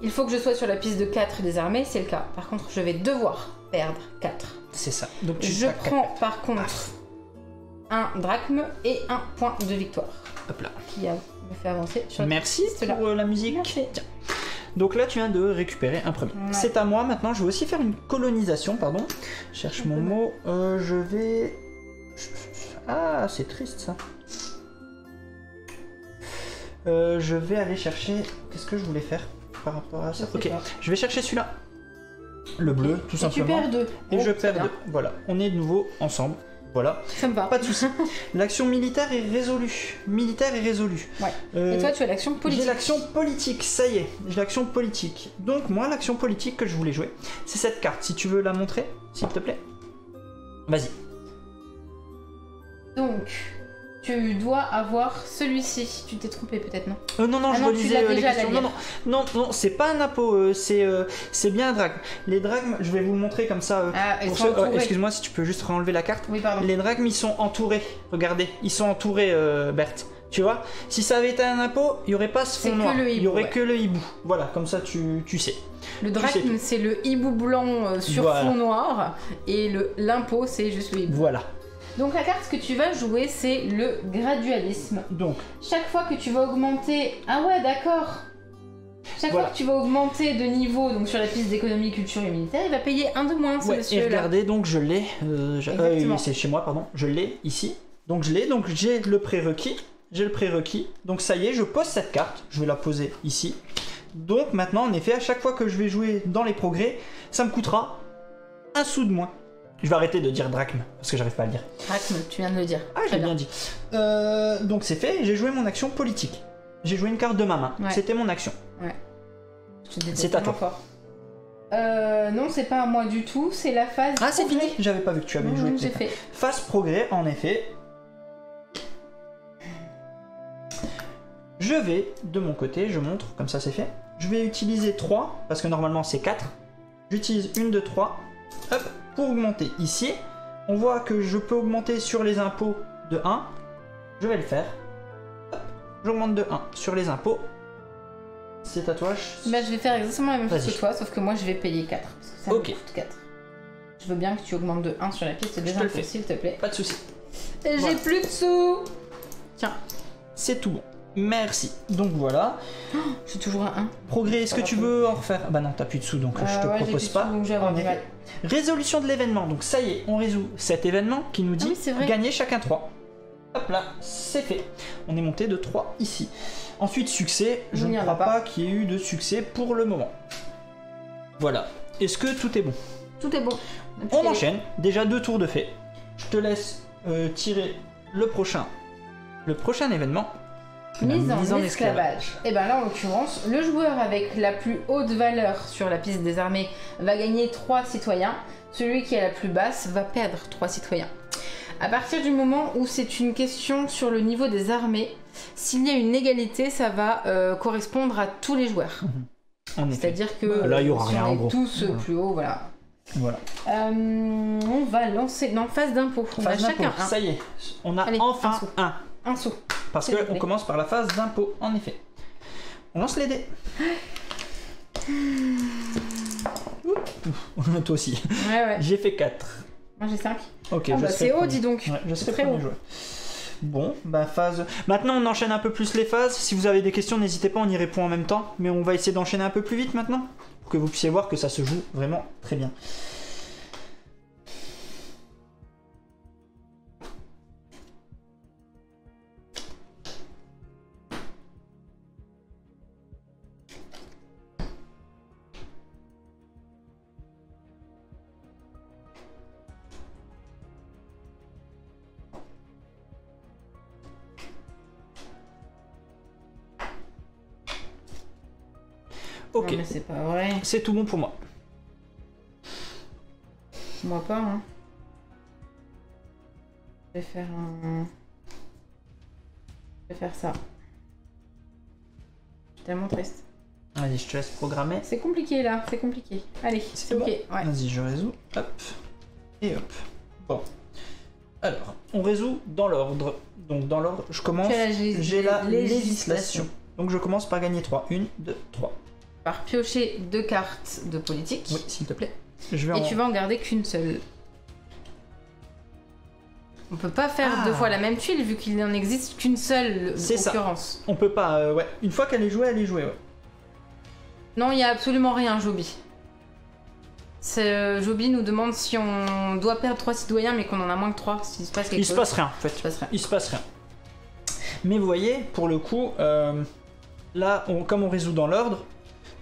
Il faut que je sois sur la piste de 4 des armées, c'est le cas. Par contre, je vais devoir perdre 4. c'est ça. Donc tu Je tac, tac, prends par contre un drachme et un point de victoire. hop là. Qui me fait avancer sur Merci Cela. pour la musique. Merci. Tiens. Donc là, tu viens de récupérer un premier. Ouais. C'est à moi maintenant. Je vais aussi faire une colonisation, pardon. Je cherche mon mot. Je vais. Ah, c'est triste ça. Je vais aller chercher. Qu'est-ce que je voulais faire par rapport à ça? Je sais Ok, pas. je vais chercher celui-là. Le bleu, tout Et simplement. tu perds 2. Et je perds 2. Voilà, on est de nouveau ensemble. Voilà, Ça me va. pas de soucis. L'action militaire est résolue. Militaire est résolue. Ouais. Et toi, tu as l'action politique. J'ai l'action politique, ça y est, j'ai l'action politique. Donc moi, l'action politique que je voulais jouer, c'est cette carte. Si tu veux la montrer, s'il te plaît. Vas-y. Donc, tu dois avoir celui-ci. Tu t'es trompé peut-être, non? Non, Ah je non, tu relisais l'as les déjà à la questions. lire. Non, c'est pas un apo, c'est bien un drachme. Les drachmes, je vais vous le montrer comme ça. Ah, ils Pour sont entourés. excuse-moi si tu peux juste enlever la carte. Oui, pardon. Les drachmes, ils sont entourés. Regardez, ils sont entourés, Berthe. Tu vois, si ça avait été un impôt, il n'y aurait pas ce C'est fond que noir. le hibou, Il y aurait ouais. que le hibou. Voilà, comme ça tu sais. Le sais drachme, c'est le hibou blanc sur Voilà. fond noir. Et l'impôt, c'est juste le hibou. Voilà. Donc la carte que tu vas jouer, c'est le gradualisme. Donc, Chaque fois que tu vas augmenter... Ah ouais, d'accord. Chaque Voilà. fois que tu vas augmenter de niveau donc sur la piste d'économie, culture et militaire, il va payer un de moins, ce ouais, et monsieur-là. regardez, donc je l'ai. Exactement. C'est chez moi, pardon. Je l'ai ici. Donc je l'ai. Donc j'ai le prérequis. J'ai le prérequis. Donc ça y est, je pose cette carte. Je vais la poser ici. Donc maintenant, en effet, à chaque fois que je vais jouer dans les progrès, ça me coûtera un sou de moins. Je vais arrêter de dire drachme parce que j'arrive pas à le dire. Drachme, tu viens de le dire. Ah, Très j'ai bien dit. Donc c'est fait. J'ai joué mon action politique. J'ai joué une carte de ma main. Ouais. C'était mon action. Je te déteste C'est à tellement toi. fort. Non, c'est pas à moi du tout, c'est la phase. Ah, c'est progrès. fini. J'avais pas vu que tu avais joué. J'ai fait. Phase progrès, en effet. Je vais, de mon côté, je montre, comme ça c'est fait. Je vais utiliser 3, parce que normalement c'est 4. J'utilise une de 3, hop, pour augmenter ici. On voit que je peux augmenter sur les impôts de 1. Je vais le faire. Hop, j'augmente de 1 sur les impôts. C'est à toi. Bah, je vais faire exactement la même chose Vas-y. que toi, sauf que moi je vais payer 4. Parce que ça Ok. me coûte 4. Je veux bien que tu augmentes de 1 sur la piste des Je te le impôts, fais. s'il te plaît. Pas de soucis. Et Voilà. j'ai plus de sous. Tiens, C'est tout bon. Merci. Donc voilà. j'ai toujours un 1. Progrès, est-ce que tu veux en refaire? Bah non, t'as plus de sous, donc je te propose pas. Donc j'ai En du effet. mal. Résolution de l'événement, donc ça y est, on résout cet événement qui nous dit Ah oui, c'est vrai. gagner chacun 3. Hop là, c'est fait. On est monté de 3 ici. Ensuite, succès, je Il n'y ne en crois a pas. pas qu'il y ait eu de succès pour le moment. Voilà. Est-ce que tout est bon? Tout est bon. On enchaîne, déjà 2 tours de fait. Je te laisse tirer le prochain événement. La Mise en esclavage. Et ben là, en l'occurrence, le joueur avec la plus haute valeur sur la piste des armées va gagner 3 citoyens. Celui qui a la plus basse va perdre 3 citoyens. À partir du moment où c'est une question sur le niveau des armées, s'il y a une égalité, ça va correspondre à tous les joueurs. En effet. C'est-à-dire que Là, il y aura si rien, on en est gros. tous Voilà. plus haut, voilà. Voilà. On va lancer dans phase d'impôt. On a Phase chacun d'impôt, ça y est, on a Allez, enfin un sou. un sou. Parce S'il vous qu'on plaît. commence par la phase d'impôt, en effet. On lance les dés. Ouf. Toi aussi. Ouais. J'ai fait 4. Moi j'ai 5. Ok, Ah je bah serai c'est haut, premier. dis donc. Ouais, je serai Très premier haut. joueur. Bon, bah phase... Maintenant on enchaîne un peu plus les phases. Si vous avez des questions, n'hésitez pas, on y répond en même temps. Mais on va essayer d'enchaîner un peu plus vite maintenant. Pour que vous puissiez voir que ça se joue vraiment très bien. Ok. Non, mais c'est pas vrai. C'est tout bon pour moi. Moi pas, hein. Je vais faire un... Je vais faire ça. Je suis tellement triste. Vas-y, je te laisse programmer. C'est compliqué là, c'est compliqué. Allez, c'est bon. ok. Ouais. Vas-y, je résous. Hop. Et hop. Bon. Alors, on résout dans l'ordre. Donc dans l'ordre, je commence. J'ai la législation. Donc je commence par gagner 3. 1, 2, 3. Par piocher 2 cartes de politique. Oui, s'il te plaît. Je vais Et tu vas en garder qu'une seule. On peut pas faire 2 fois la même tuile vu qu'il n'en existe qu'une seule occurrence. On peut pas, ouais. Une fois qu'elle est jouée, ouais. Non, il n'y a absolument rien, Joby. Joby nous demande si on doit perdre 3 citoyens mais qu'on en a moins que 3, s'il se passe quelque chose. Il se passe rien, en fait. Il se passe rien. Mais vous voyez, pour le coup, là, comme on résout dans l'ordre,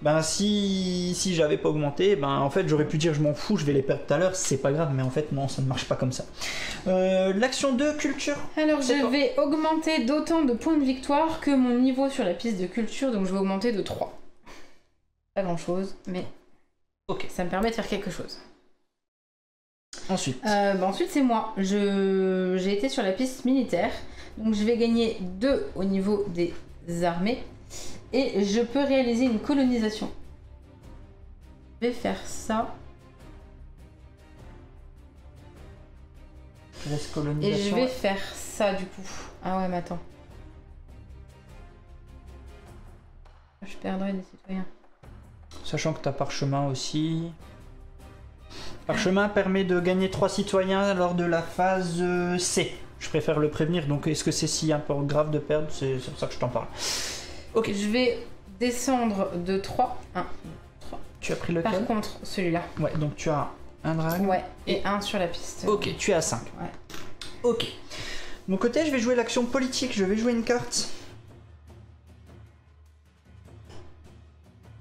ben si j'avais pas augmenté, ben en fait j'aurais pu dire je m'en fous, je vais les perdre tout à l'heure, c'est pas grave, mais en fait non, ça ne marche pas comme ça. L'action 2, culture. Alors je vais augmenter d'autant de points de victoire que mon niveau sur la piste de culture, donc je vais augmenter de 3. Pas grand chose, mais ok, ça me permet de faire quelque chose. Ensuite ensuite c'est moi, j'ai été sur la piste militaire, donc je vais gagner 2 au niveau des armées. Et je peux réaliser une colonisation. Je vais faire ça. Je laisse colonisation. Et je vais faire ça du coup. Ah ouais, mais attends. Je perdrai des citoyens. Sachant que t'as parchemin aussi. Parchemin permet de gagner 3 citoyens lors de la phase C. Je préfère le prévenir, donc est-ce que c'est si un peu grave de perdre? C'est pour ça que je t'en parle. Ok. Je vais descendre de 3. 1, 3. Tu as pris lequel? Par contre, celui-là. Ouais, donc tu as un drag. Ouais, et 1 sur la piste. Ok, tu es à 5. Ouais. Ok. De mon côté, je vais jouer l'action politique. Je vais jouer une carte.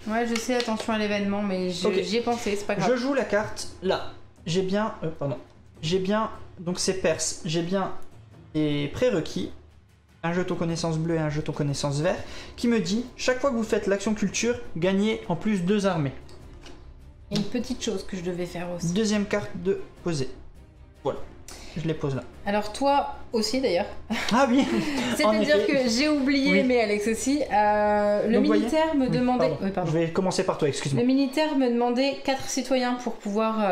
Ouais, je sais, attention à l'événement, mais j'y ai pensé, c'est pas grave. Je joue la carte là. J'ai bien... J'ai bien... Donc c'est Perse. J'ai bien des prérequis. Un jeton connaissance bleu et un jeton connaissance vert, qui me dit, chaque fois que vous faites l'action culture, gagnez en plus 2 armées. Il y a une petite chose que je devais faire aussi. Deuxième carte de poser. Voilà, je les pose là. Alors toi aussi d'ailleurs. Ah oui. C'est-à-dire que j'ai oublié, oui. Mais Alex aussi, le militaire me demandait... Pardon. Je vais commencer par toi, excuse-moi. Le militaire me demandait 4 citoyens pour pouvoir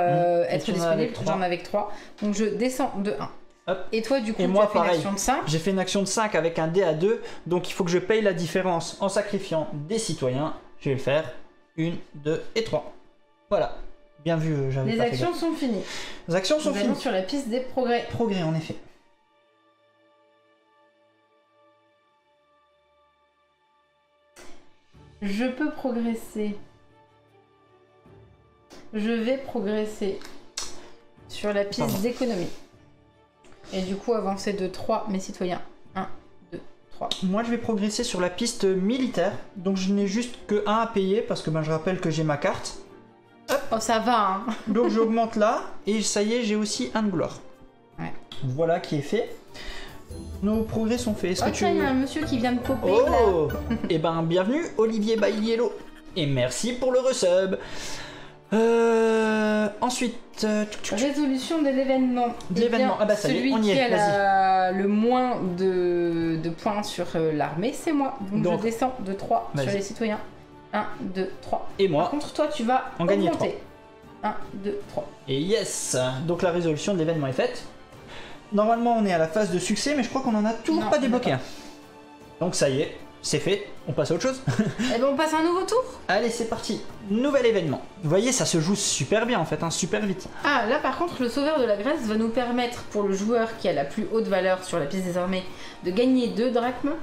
être disponible, j'en avais que 3. Donc je descends de 1. Hop. Et toi, du coup, tu as fait une action de 5. J'ai fait une action de 5 avec un dé à 2, donc il faut que je paye la différence en sacrifiant des citoyens. Je vais le faire. 1, 2 et 3. Voilà. Bien vu, j'avais Les pas actions fait sont finies. Les actions sont finies. Sur la piste des progrès. Progrès, en effet. Je peux progresser. Je vais progresser sur la piste d'économie. Et du coup, avancer de 3 mes citoyens. 1, 2, 3. Moi, je vais progresser sur la piste militaire. Donc, je n'ai juste que 1 à payer parce que je rappelle que j'ai ma carte. Hop. Oh, ça va, hein. Donc, j'augmente là. Et ça y est, j'ai aussi 1 de gloire. Ouais. Voilà qui est fait. Nos progrès sont faits. Est-ce que tu... il y a un monsieur qui vient de popper là. Eh ben, bienvenue, Olivier Bailiello. Et merci pour le resub. Ensuite, résolution de l'événement. L'événement, ah bah ça y est, on y est. Celui qui a le moins de points sur l'armée, c'est moi. Donc je descends de 3 sur les citoyens. 1, 2, 3. Et moi. Par contre, toi, tu vas en gagner 3. 1, 2, 3. Et yes. Donc la résolution de l'événement est faite. Normalement, on est à la phase de succès, mais je crois qu'on en a toujours pas débloqué un. Donc ça y est, c'est fait. On passe à autre chose. Et ben on passe à un nouveau tour. Allez, c'est parti. Nouvel événement. Vous voyez, ça se joue super bien en fait, hein, super vite. Ah, là par contre, le sauveur de la Grèce va nous permettre, pour le joueur qui a la plus haute valeur sur la piste des armées, de gagner 2 drachmes.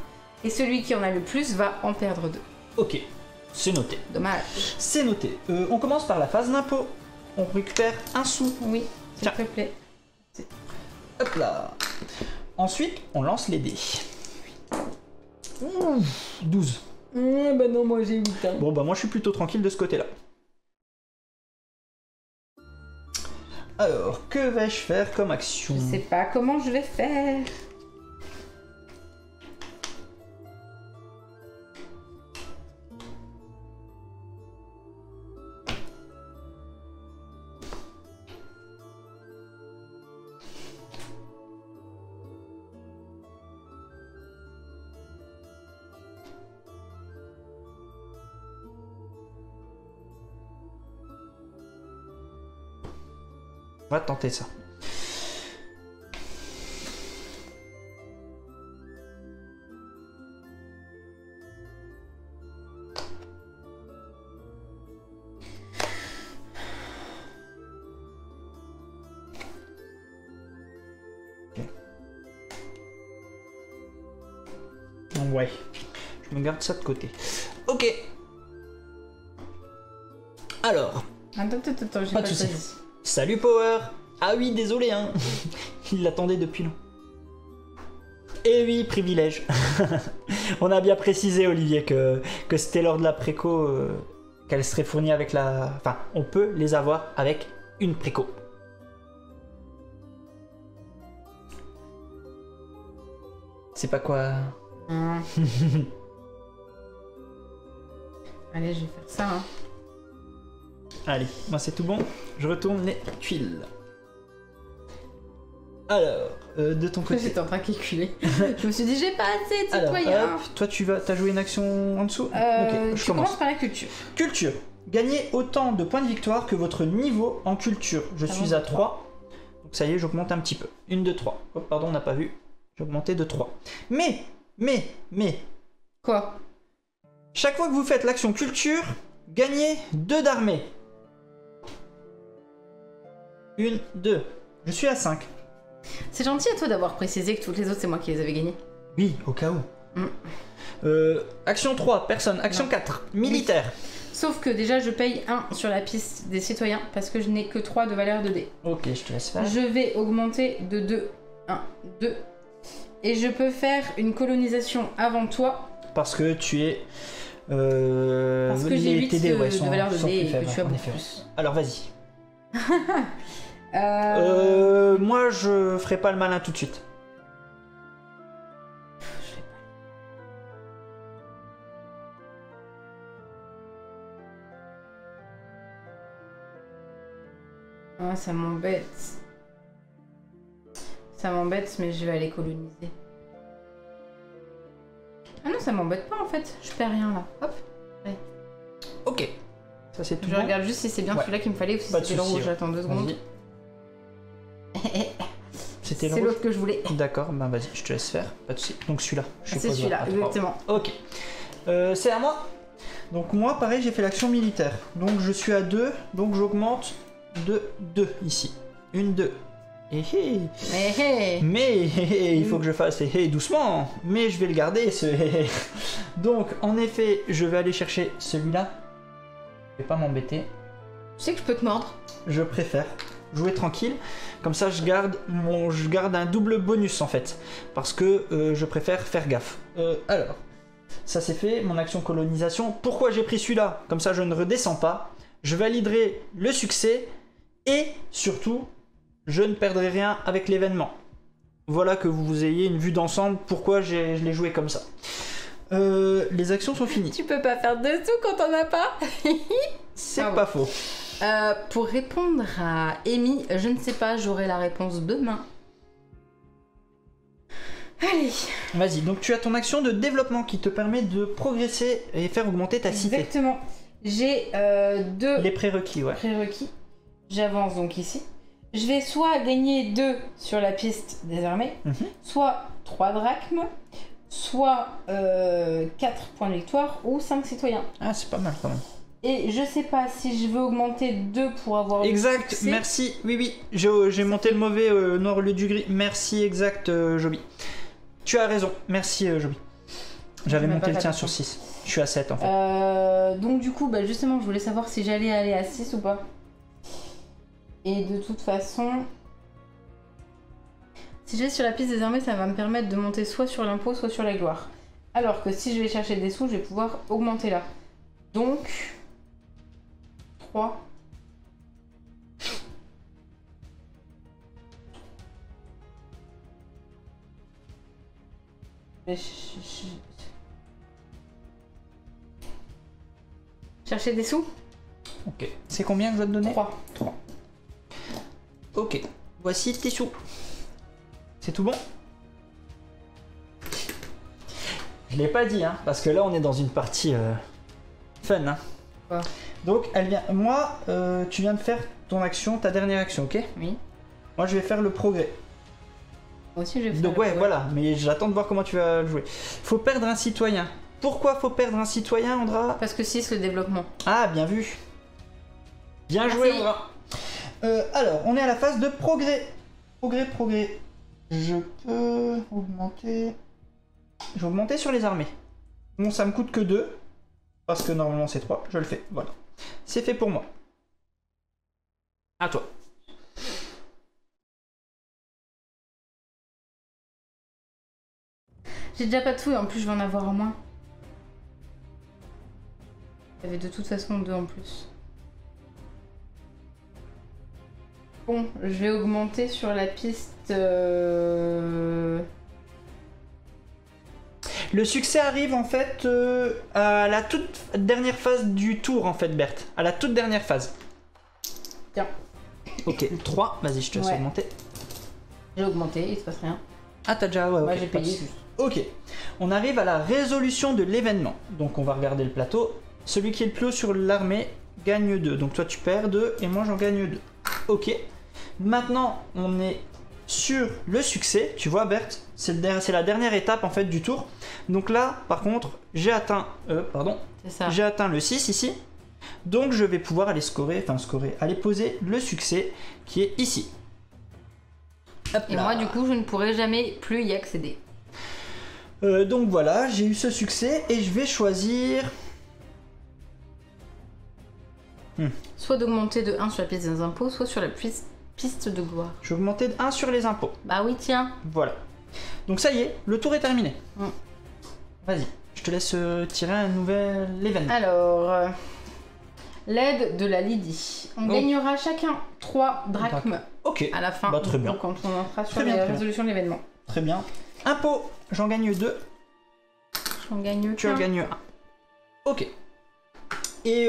Et celui qui en a le plus va en perdre 2. Ok, c'est noté. Dommage. C'est noté. On commence par la phase d'impôt. On récupère 1 sou. Oui, s'il te plaît. Hop là. Ensuite, on lance les dés. Ouh, 12. Bah non, moi j'ai 8. Hein. Bon, bah moi je suis plutôt tranquille de ce côté-là. Alors, que vais-je faire comme action? Je sais pas comment je vais faire. On va tenter ça. Ouais, je me garde ça de côté. Ok. Alors. Attends, j'ai Pas de soucis. Salut Power. Ah oui, désolé, hein. Il l'attendait depuis long. Eh oui, privilège. On a bien précisé, Olivier, que c'était lors de la préco qu'elle serait fournie avec la... Enfin, on peut les avoir avec une préco. C'est pas quoi... Allez, je vais faire ça. Hein. Allez, moi c'est tout bon. Je retourne les tuiles. Alors, de ton côté. J'étais en train de calculer. Je me suis dit, j'ai pas assez de citoyens. Alors, hop, toi t'as joué une action en dessous. Ok, je commence par la culture. Culture. Gagnez autant de points de victoire que votre niveau en culture. Je suis à 3. Donc ça y est, j'augmente un petit peu. 1, 2, 3. Oh, pardon, on n'a pas vu. J'ai augmenté de 3. Mais. Quoi? Chaque fois que vous faites l'action culture, gagnez 2 d'armée. 1, 2. Je suis à 5. C'est gentil à toi d'avoir précisé que toutes les autres, c'est moi qui les avais gagnées. Oui, au cas où. Action 3, personne. Action 4, militaire. Oui. Sauf que déjà, je paye 1 sur la piste des citoyens parce que je n'ai que 3 de valeur de dés. Ok, je te laisse faire. Je vais augmenter de 2. 1, 2. Et je peux faire une colonisation avant toi. Parce que tu es... parce que j'ai 8 TD, ouais, de valeur de dés et que tu as beaucoup plus. Alors vas-y. Moi je ferai pas le malin tout de suite. Ah, ça m'embête. Ça m'embête, mais je vais aller coloniser. Ah non, ça m'embête pas en fait. Je perds rien là. Hop. Ouais. Ok. Ça c'est tout. Je regarde juste si c'est bien celui-là qu'il me fallait ou si c'était le rouge. J'attends 2 secondes. C'était c'est l'autre que je voulais. D'accord, ben vas-y, je te laisse faire. Pas de soucis. Donc celui-là. C'est celui-là, exactement. Ok. C'est à moi. Donc moi, pareil, j'ai fait l'action militaire. Donc je suis à 2, donc j'augmente de 2 ici. 1, 2. Mais il faut que je fasse doucement. Mais je vais le garder ce Donc en effet, je vais aller chercher celui-là. Je vais pas m'embêter. Tu sais que je peux te mordre. Je préfère jouer tranquille. Comme ça, je garde un double bonus en fait, parce que je préfère faire gaffe. Alors, ça c'est fait. Mon action colonisation. Pourquoi j'ai pris celui-là? Comme ça, je ne redescends pas. Je validerai le succès et surtout, je ne perdrai rien avec l'événement. Voilà, que vous ayez une vue d'ensemble. Pourquoi je l'ai joué comme ça. Les actions sont finies. Tu peux pas faire dessous quand on n'a pas. C'est pas faux. Pour répondre à Amy, je ne sais pas, j'aurai la réponse demain. Allez. Vas-y, donc tu as ton action de développement qui te permet de progresser et faire augmenter ta cité. Exactement. J'ai 2 les prérequis, ouais. Prérequis. J'avance donc ici. Je vais soit gagner 2 sur la piste des armées, soit 3 drachmes, soit 4 points de victoire ou 5 citoyens. Ah, c'est pas mal quand même. Et je sais pas si je veux augmenter 2 pour avoir exact, succès. Merci, oui, j'ai monté le mauvais noir au lieu du gris. Merci, exact, Joby. Tu as raison, merci, Joby. J'avais monté le tien sur 6. Je suis à 7 en fait. Donc du coup, bah, justement, je voulais savoir si j'allais aller à 6 ou pas. Et de toute façon, si j'ai sur la piste des armées, ça va me permettre de monter soit sur l'impôt, soit sur la gloire. Alors que si je vais chercher des sous, je vais pouvoir augmenter là. Donc... 3. Chercher des sous. Ok. C'est combien que je dois te donner? 3. Ok. Voici tes sous. C'est tout bon? Je l'ai pas dit, hein, parce que là on est dans une partie fun. Hein. Quoi? Donc elle vient. Moi, tu viens de faire ton action, ta dernière action, ok? Oui. Moi je vais faire le progrès. Moi aussi, je vais faire. Donc ouais, voilà, mais j'attends de voir comment tu vas le jouer. Faut perdre un citoyen. Pourquoi faut perdre un citoyen, Andra? Parce que 6, le développement. Ah, bien vu. Bien Merci. joué, Andra. Alors, on est à la phase de progrès. Progrès. Je peux augmenter... Je vais augmenter sur les armées. Bon, ça me coûte que 2. Parce que normalement c'est 3. Je le fais, voilà. C'est fait pour moi. À toi. J'ai déjà pas de fouille, en plus je vais en avoir en moins. J'avais de toute façon 2 en plus. Bon, je vais augmenter sur la piste... Le succès arrive en fait à la toute dernière phase du tour en fait, Berthe. À la toute dernière phase. Tiens. Ok, 3. Vas-y, je te laisse Ouais. augmenter. J'ai augmenté, il se passe rien. Ah, t'as déjà... Ouais, Moi ok, j'ai payé passe. juste. Ok, on arrive à la résolution de l'événement. Donc on va regarder le plateau. Celui qui est le plus haut sur l'armée gagne 2. Donc toi tu perds 2 et moi j'en gagne 2. Ok. Maintenant on est sur le succès. Tu vois Berthe, c'est la dernière étape en fait du tour. Donc là par contre j'ai atteint... C'est ça. J'ai atteint le 6 ici. Donc je vais pouvoir aller aller poser le succès qui est ici. Hop Et là. moi du coup je ne pourrai jamais plus y accéder. Donc voilà, j'ai eu ce succès et je vais choisir... Soit d'augmenter de 1 sur la piste des impôts, soit sur la piste de gloire. Je vais augmenter de 1 sur les impôts. Bah oui tiens. Voilà. Donc ça y est, le tour est terminé. Mm. Vas-y, je te laisse tirer un nouvel événement. Alors... l'aide de la Lydie. On Oh. gagnera chacun 3 drachmes Ok, à la fin. Bah, très bien. Quand on entrera sur Très bien, la très bien. résolution de l'événement. très bien. Impôts, j'en gagne 2, J'en gagne tu en qu'un. gagnes 1. Ok. Et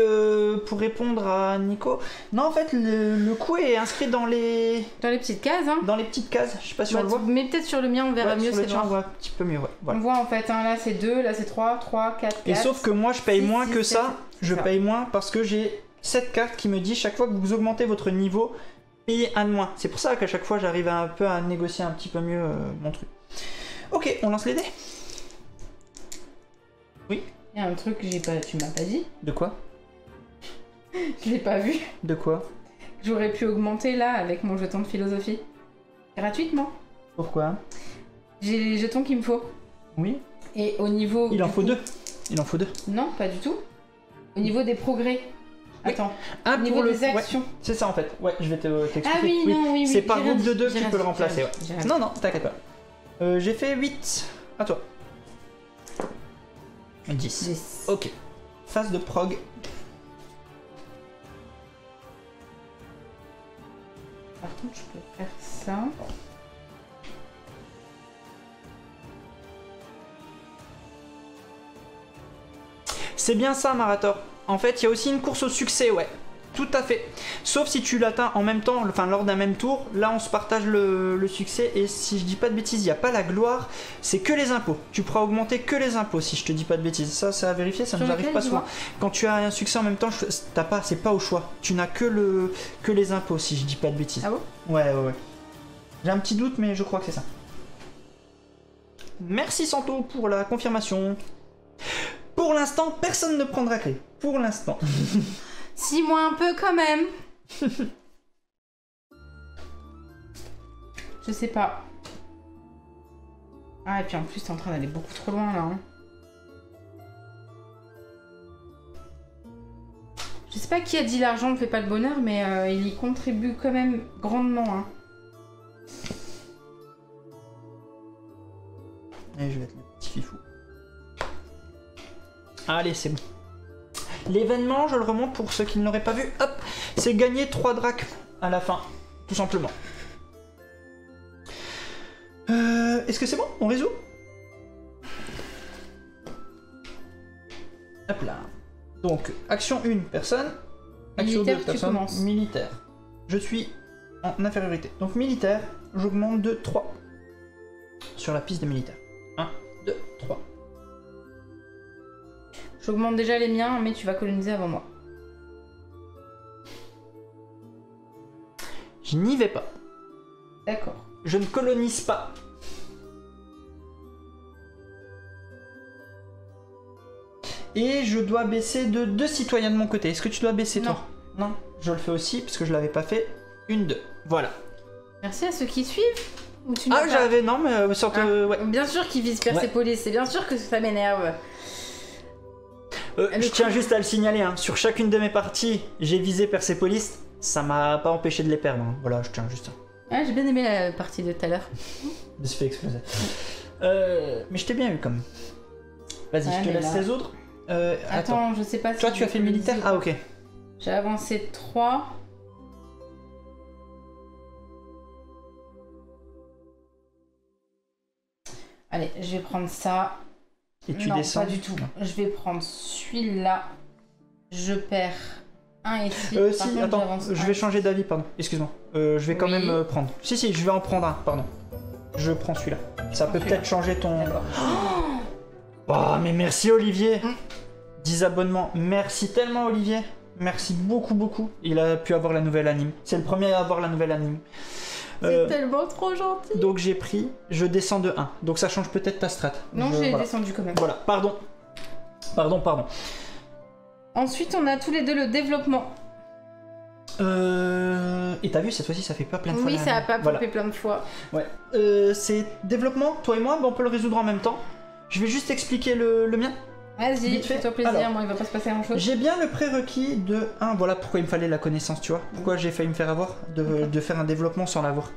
pour répondre à Nico, non en fait le coût est inscrit dans les Dans les petites cases, hein. petites cases, je sais pas si on le Bah, voit. mais peut-être sur le mien, on verra Ouais, mieux, sur le c'est tien, on noir. voit un petit peu mieux, ouais. Voilà. On voit en fait, hein, là c'est 2, là c'est 3, 3, 4, 4. Et sauf que moi je paye six, moins six, que sept, ça, c'est je ça. paye moins parce que j'ai cette carte qui me dit chaque fois que vous augmentez votre niveau, payez un de moins. C'est pour ça qu'à chaque fois j'arrive un peu à négocier un petit peu mieux mon truc. Ok, on lance les dés. Oui. Il y a un truc que j'ai pas, tu m'as pas dit. De quoi? Je l'ai pas vu. De quoi? J'aurais pu augmenter là avec mon jeton de philosophie. Gratuitement. Pourquoi? J'ai les jetons qu'il me faut. Oui. Et au niveau... Il en du faut coup- 2. Il en faut 2. Non, pas du tout. Au niveau des progrès. Oui. Attends. Un Au niveau pour le... des actions. Ouais, c'est ça en fait. Ouais, je vais t'expliquer. Ah oui, non, oui, oui. C'est par j'ai rien groupe de dit, 2 j'ai que tu rien peux le dit, remplacer. j'ai Ouais. rien dit, j'ai rien dit. Non, non, t'inquiète pas. J'ai fait 8. À toi. 10. 10. Ok. Phase de prog. Par contre, je peux faire ça. C'est bien ça, Marator. En fait, il y a aussi une course au succès, ouais. Tout à fait. Sauf si tu l'atteins en même temps, enfin lors d'un même tour, là on se partage le succès. Et si je dis pas de bêtises, il n'y a pas la gloire, c'est que les impôts. Tu pourras augmenter que les impôts si je te dis pas de bêtises. Ça, c'est à vérifier, ça Sur nous arrive lequel, pas dis-moi. souvent. Quand tu as un succès en même temps, c'est pas au choix. Tu n'as que les impôts si je dis pas de bêtises. Ah bon? Ouais. J'ai un petit doute, mais je crois que c'est ça. Merci Santo pour la confirmation. Pour l'instant, personne ne prendra clé. Pour l'instant. Si, moi un peu quand même. Je sais pas. Ah, et puis en plus, t'es en train d'aller beaucoup trop loin là. Hein. Je sais pas qui a dit l'argent ne fait pas le bonheur, mais il y contribue quand même grandement. Hein. Et je vais être le petit fifou. Allez, c'est bon. L'événement, je le remonte pour ceux qui ne l'auraient pas vu. Hop, c'est gagner 3 drachmes à la fin, tout simplement. Est-ce que c'est bon? On résout? Hop là. Donc, action 1, personne. Action Militaire, 2, tu personne. commences. Militaire. Je suis en infériorité. Donc, militaire, j'augmente de 3 sur la piste des militaires. 1, 2, 3. J'augmente déjà les miens, mais tu vas coloniser avant moi. Je n'y vais pas. D'accord. Je ne colonise pas. Et je dois baisser de 2 citoyens de mon côté. Est-ce que tu dois baisser toi? Non. Je le fais aussi parce que je l'avais pas fait. 1, 2. Voilà. Merci à ceux qui suivent. Ou tu Ah, j'avais... Non, mais surtout... ouais. Bien sûr qu'ils visent Persépolis. C'est bien sûr que ça m'énerve. Je tiens juste à le signaler. Hein. Sur chacune de mes parties, j'ai visé Persépolis. Ça m'a pas empêché de les perdre. Hein. Voilà, je tiens juste à... Ah, j'ai bien aimé la partie de tout à l'heure. Je me suis fait exploser. Mais je t'ai bien eu quand même. Vas-y, je te laisse résoudre. Attends, je sais pas si... Toi, tu as fait le militaire? Ah, ok. J'ai avancé 3. Allez, je vais prendre ça. Et tu non, descends? pas du tout. Non. Je vais prendre celui-là. Je perds 1 ici. Si, attends, je vais changer d'avis, pardon. Excuse-moi. Je vais quand même prendre. Si, je vais en prendre un, pardon. Je prends celui-là. Ça peut peut-être changer ton... D'accord. Oh, mais merci Olivier. 10 abonnements. Merci tellement Olivier. Merci beaucoup, beaucoup. Il a pu avoir la nouvelle anime. C'est le premier à avoir la nouvelle anime. C'est tellement trop gentil. Donc j'ai pris, je descends de 1. Donc ça change peut-être ta strat. Non, j'ai descendu quand même. Voilà, pardon. Ensuite, on a tous les deux le développement. Et t'as vu, cette fois-ci, ça fait pas plein de fois. Oui, ça a pas popé plein de fois. Ouais. C'est développement, toi et moi, on peut le résoudre en même temps. Je vais juste expliquer le mien. Vas-y, fais-toi plaisir, alors, moi il va pas se passer grand chose. J'ai bien le prérequis de 1, voilà pourquoi il me fallait la connaissance, tu vois. Pourquoi j'ai failli me faire avoir, de faire un développement sans l'avoir.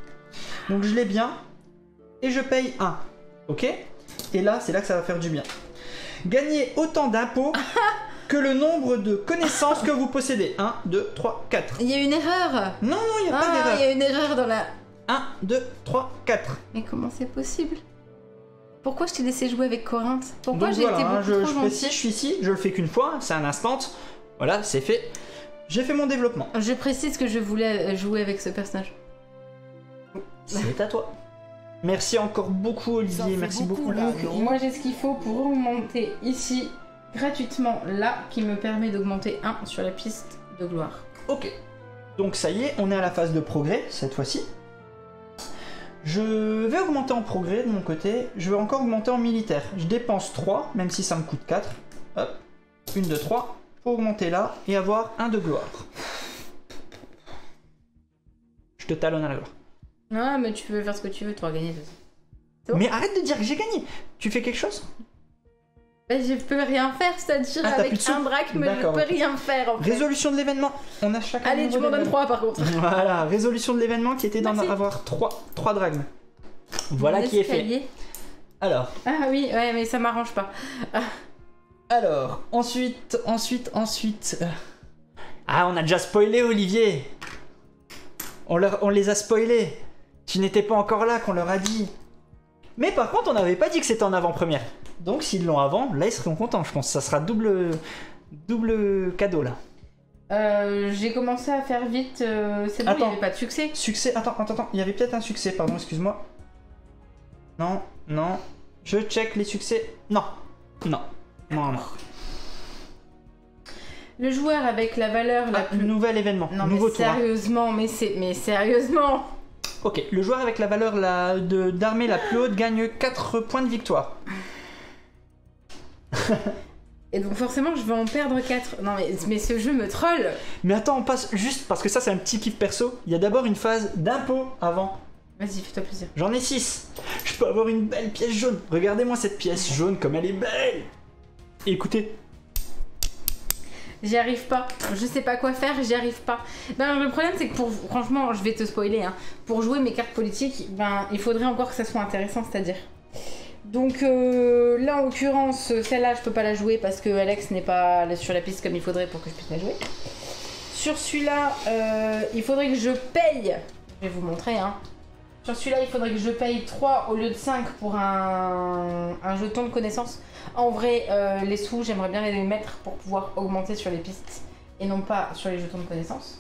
Donc je l'ai bien, et je paye 1, ok. Et là, c'est là que ça va faire du bien. Gagner autant d'impôts que le nombre de connaissances que vous possédez. 1, 2, 3, 4. Il y a une erreur. Non, il n'y a pas d'erreur. Il y a une erreur dans la... 1, 2, 3, 4. Mais comment c'est possible? Pourquoi je t'ai laissé jouer avec Corinthe? Pourquoi j'ai été beaucoup je trop gentil? je suis ici, je le fais qu'une fois, c'est un instant. Voilà, c'est fait. J'ai fait mon développement. Je précise que je voulais jouer avec ce personnage. C'est à toi. Merci encore beaucoup Olivier, merci beaucoup. Là, moi j'ai ce qu'il faut pour augmenter ici gratuitement là, qui me permet d'augmenter 1 sur la piste de gloire. Ok. Donc ça y est, on est à la phase de progrès cette fois-ci. Je vais augmenter en progrès de mon côté, je vais encore augmenter en militaire. Je dépense 3, même si ça me coûte 4. Hop, 1, 2, 3, pour augmenter là et avoir 1 de gloire. Je te talonne à la gloire. Ah, mais tu peux faire ce que tu veux, tu auras gagné. Bon, mais arrête de dire que j'ai gagné. Tu fais quelque chose? Bah, je peux rien faire, c'est-à-dire avec un drachme, je peux rien faire en fait. Résolution de l'événement. On a chacun. Allez, tu m'en donnes 3 par contre. Voilà, résolution de l'événement qui était d'en avoir 3 drachmes. Voilà qui est fait. Alors. Ah oui, ouais, mais ça m'arrange pas. Alors, ensuite. Ah, on a déjà spoilé Olivier. On les a spoilés. Tu n'étais pas encore là qu'on leur a dit. Mais par contre, on n'avait pas dit que c'était en avant-première. Donc s'ils l'ont avant, là ils seront contents, je pense. Ça sera double cadeau là. J'ai commencé à faire vite. C'est bon, il n'y avait pas de succès. Succès, attends. Il y avait peut-être un succès, pardon, excuse-moi. Non. Je check les succès. Non. Le joueur avec la valeur la plus... Nouvel événement. Non, nouveau mais sérieusement, tour, hein. mais sérieusement. Ok, le joueur avec la valeur d'armée la plus haute gagne 4 points de victoire. Et donc forcément je vais en perdre 4. Non mais ce jeu me troll. Mais attends, on passe juste, parce que ça c'est un petit kiff perso, il y a d'abord une phase d'impôt avant. Vas-y, fais-toi plaisir. J'en ai 6. Je peux avoir une belle pièce jaune. Regardez-moi cette pièce jaune comme elle est belle. Et écoutez. J'y arrive pas. Je sais pas quoi faire, j'y arrive pas. Ben, le problème c'est que franchement, je vais te spoiler, hein. Pour jouer mes cartes politiques, ben, il faudrait encore que ça soit intéressant, c'est-à-dire. Donc là en l'occurrence, celle-là je peux pas la jouer parce que Alex n'est pas sur la piste comme il faudrait pour que je puisse la jouer. Sur celui-là, il faudrait que je paye. Je vais vous montrer, hein. Sur celui-là, il faudrait que je paye 3 au lieu de 5 pour un jeton de connaissance. En vrai, les sous, j'aimerais bien les mettre pour pouvoir augmenter sur les pistes et non pas sur les jetons de connaissance.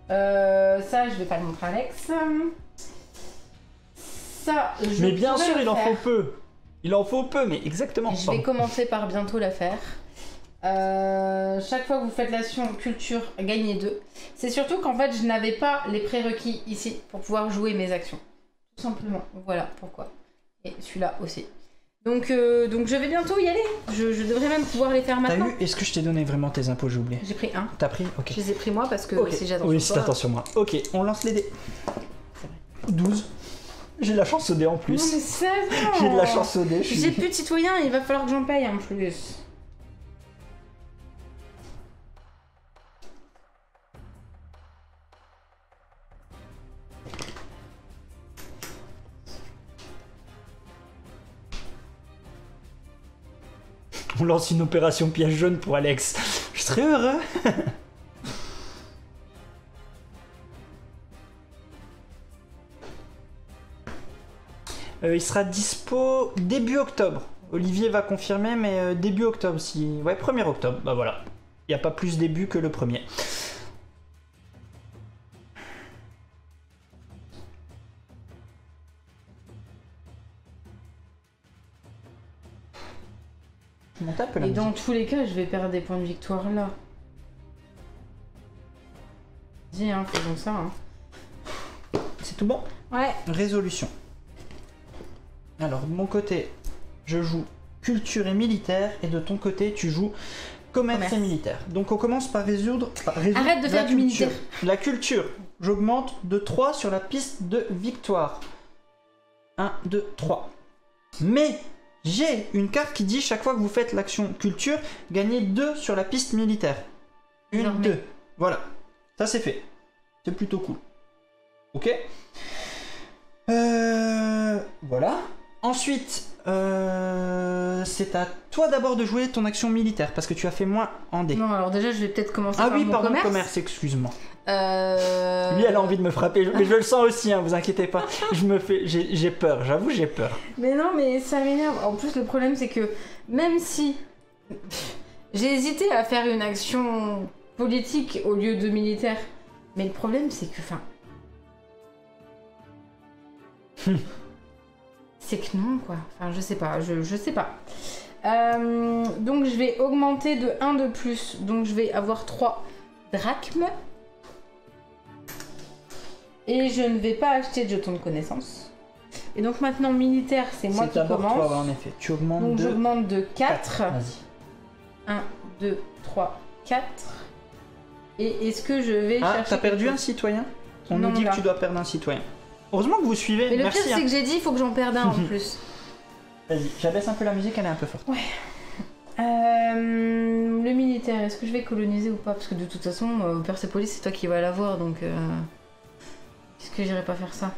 Ça, je vais pas le montrer à Alex. Ça, mais bien sûr, il en faut peu. Il en faut peu, mais exactement. Je vais commencer par bientôt la faire. Chaque fois que vous faites l'action culture, gagnez 2. C'est surtout qu'en fait, je n'avais pas les prérequis ici pour pouvoir jouer mes actions. Tout simplement. Voilà pourquoi. Et celui-là aussi. Donc je vais bientôt y aller. Je devrais même pouvoir les faire maintenant. T'as eu, est-ce que je t'ai donné vraiment tes impôts, j'ai oublié? J'ai pris 1. T'as pris? Ok. Je les ai pris moi parce que Okay. si j'attends oui, sur si t'attends sur moi. Ok, on lance les dés. 12. J'ai de la chance au dé en plus. Non mais c'est bon. J'ai de la chance au dé. J'ai plus de citoyens, il va falloir que j'en paye en plus. On lance une opération piège jaune pour Alex. Je serais heureux. Il sera dispo début octobre. Olivier va confirmer, mais début octobre. Si... Ouais, 1er octobre. Bah voilà. Il n'y a pas plus début que le premier. Et dans tous les cas, je vais perdre des points de victoire là. Dis, hein, faisons ça. Hein. C'est tout bon? Ouais. Résolution. Alors, de mon côté, je joue culture et militaire, et de ton côté, tu joues commerce et militaire. Donc, on commence par résoudre Arrête de faire du militaire. La culture, j'augmente de 3 sur la piste de victoire. 1, 2, 3. Mais j'ai une carte qui dit chaque fois que vous faites l'action culture, gagnez 2 sur la piste militaire. 1, 2. Voilà. Ça, c'est fait. C'est plutôt cool. Ok. Voilà. Ensuite, c'est à toi d'abord de jouer ton action militaire parce que tu as fait moins en dé. Non, alors déjà, je vais peut-être commencer par mon pardon, commerce, excuse-moi. Lui, elle a envie de me frapper, mais je le sens aussi, hein, vous inquiétez pas. J'ai peur, j'avoue, j'ai peur. Mais non, mais ça m'énerve. En plus, le problème, c'est que même si j'ai hésité à faire une action politique au lieu de militaire, mais le problème, c'est que, c'est que non, quoi. Enfin, je sais pas, je sais pas. Donc, je vais augmenter de 1 de plus. Donc, je vais avoir 3 drachmes. Et je ne vais pas acheter de jetons de connaissance. Et donc, maintenant, militaire, c'est moi qui commence. Toi, en effet. Tu augmentes donc, j'augmente de 4. Vas-y. 1, 2, 3, 4. Et est-ce que je vais chercher... t'as perdu un citoyen? On nous dit que tu dois perdre un citoyen. Heureusement que vous suivez. Mais le pire, c'est que j'ai dit, il faut que j'en perde un en plus. Vas-y, j'abaisse un peu la musique, elle est un peu forte. Ouais. Le militaire, est-ce que je vais coloniser ou pas? Parce que de toute façon, Persepolis, c'est toi qui vas l'avoir, donc... Est-ce que j'irai pas faire ça?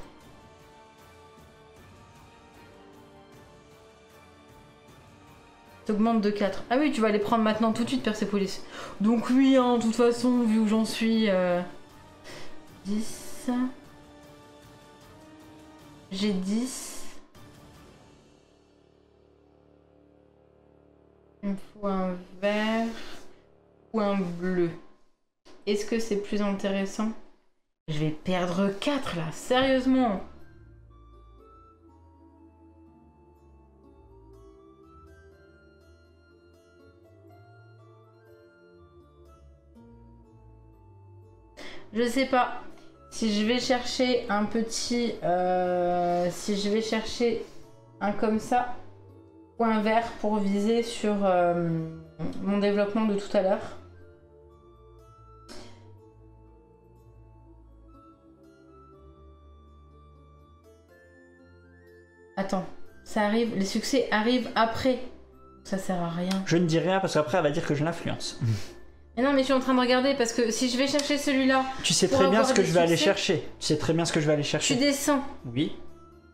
T'augmentes de 4. Ah oui, tu vas les prendre maintenant tout de suite, Persepolis. Donc oui, hein, de toute façon, vu où j'en suis... 10... J'ai 10. Il me faut un vert ou un bleu. Est-ce que c'est plus intéressant? Je vais perdre 4 là, sérieusement. Je sais pas. Si je vais chercher un petit... si je vais chercher un comme ça, ou un vert pour viser sur mon développement de tout à l'heure. Attends, ça arrive, les succès arrivent après. Ça sert à rien. Je ne dis rien parce qu'après elle va dire que je l'influence. Mais non, mais je suis en train de regarder parce que si je vais chercher celui-là... Tu sais très bien ce que je vais aller chercher. Tu sais très bien ce que je vais aller chercher. Tu descends. Oui.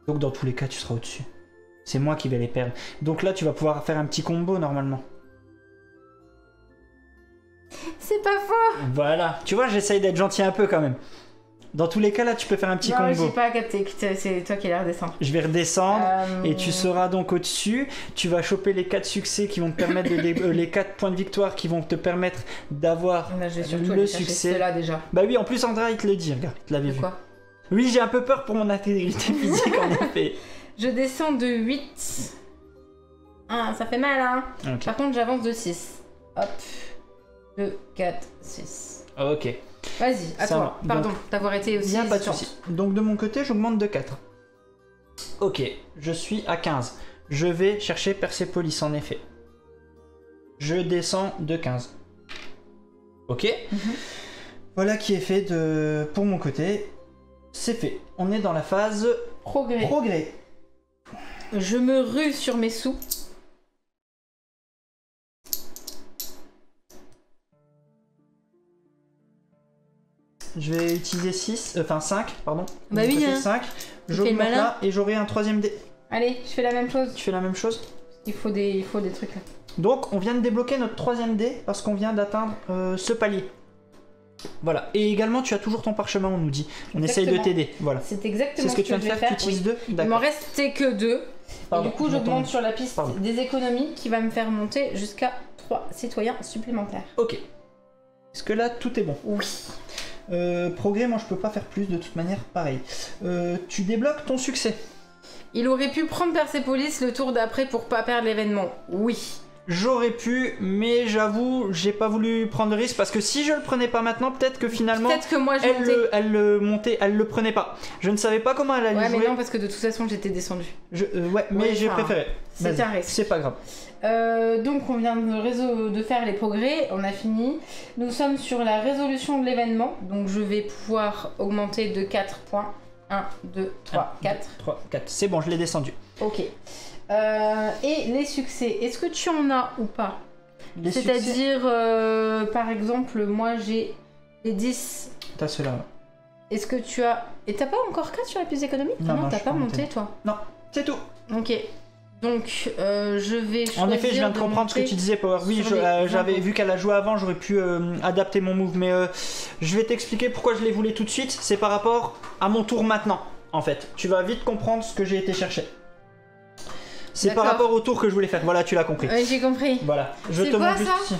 Donc dans tous les cas, tu seras au-dessus. C'est moi qui vais les perdre. Donc là, tu vas pouvoir faire un petit combo normalement. C'est pas faux. Voilà. Tu vois, j'essaye d'être gentil un peu quand même. Dans tous les cas, là, tu peux faire un petit combo. Non, j'ai pas capté. C'est toi qui allais redescendre. Je vais redescendre et tu seras donc au-dessus. Tu vas choper les 4 succès qui vont te permettre les 4 points de victoire qui vont te permettre d'avoir le succès. Là déjà. Bah oui, en plus Andrea il te le dit, regarde, tu l'avais vu. Quoi? Oui, j'ai un peu peur pour mon intégrité physique en effet. Je descends de 8. Ah, ça fait mal, hein. Okay. Par contre, j'avance de 6. hop. 2, 4, 6. Ok. Vas-y, à Ça toi. va. Pardon d'avoir été aussi Bien, pas de hésitante. soucis. Donc de mon côté, j'augmente de 4. Ok, je suis à 15. Je vais chercher Persépolis en effet. Je descends de 15. Ok. Voilà qui est fait pour mon côté. C'est fait. On est dans la phase Progrès. Je me rue sur mes sous. Je vais utiliser 5, pardon. Bah De mon oui, côté, hein. 5. fais le J'augmente malin. là et j'aurai un troisième dé. Allez, je fais la même chose. Tu fais la même chose? Il faut des trucs là. Donc on vient de débloquer notre troisième dé parce qu'on vient d'atteindre ce palier. Voilà. Et également tu as toujours ton parchemin, on nous dit. On essaye de Exactement. t'aider. Voilà. C'est exactement C'est ce que tu viens de je vais faire, tu utilises oui. 2? Il m'en D'accord. restait que 2. Et Pardon, du coup, je j'augmente m'entends. sur la piste Pardon. des économies qui va me faire monter jusqu'à 3 citoyens supplémentaires. Ok. Est-ce que là tout est bon? Oui. Progrès, moi je peux pas faire plus de toute manière, pareil. Tu débloques ton succès. Il aurait pu prendre Persépolis le tour d'après pour pas perdre l'événement. Oui. J'aurais pu, mais j'avoue, j'ai pas voulu prendre le risque parce que si je le prenais pas maintenant, peut-être que finalement. Peut-être que moi je Elle montais. le montait, elle le prenait pas. Je ne savais pas comment elle allait Ouais, mais jouer. non, parce que de toute façon, j'étais descendue. Ouais, mais Ouais, j'ai enfin, préféré. c'était Vas-y, un risque. c'est pas grave. Donc, on vient de faire les progrès. On a fini. Nous sommes sur la résolution de l'événement. Donc, je vais pouvoir augmenter de 4 points. 1, 2, 3, 4. 3, 4. C'est bon, je l'ai descendu. Ok. Et les succès, est-ce que tu en as ou pas? Les succès. C'est-à-dire, par exemple, moi j'ai les 10. T'as ceux-là. Est-ce que tu as. Et t'as pas encore 4 sur la piste économique? Non, non, t'as je pas suis pas monté monté. toi. Non, c'est tout. Ok. Donc, je vais choisir. En effet, je viens de comprendre ce que tu disais, Power. Oui, sur les j'avais impôts. vu qu'elle a joué avant, j'aurais pu adapter mon move, mais je vais t'expliquer pourquoi je les voulais tout de suite. C'est par rapport à mon tour maintenant, en fait. Tu vas vite comprendre ce que j'ai été chercher. C'est par D'accord. rapport au tour que je voulais faire. Voilà, tu l'as compris. Ouais, j'ai compris. Voilà, je C'est te quoi, montre juste ça ici.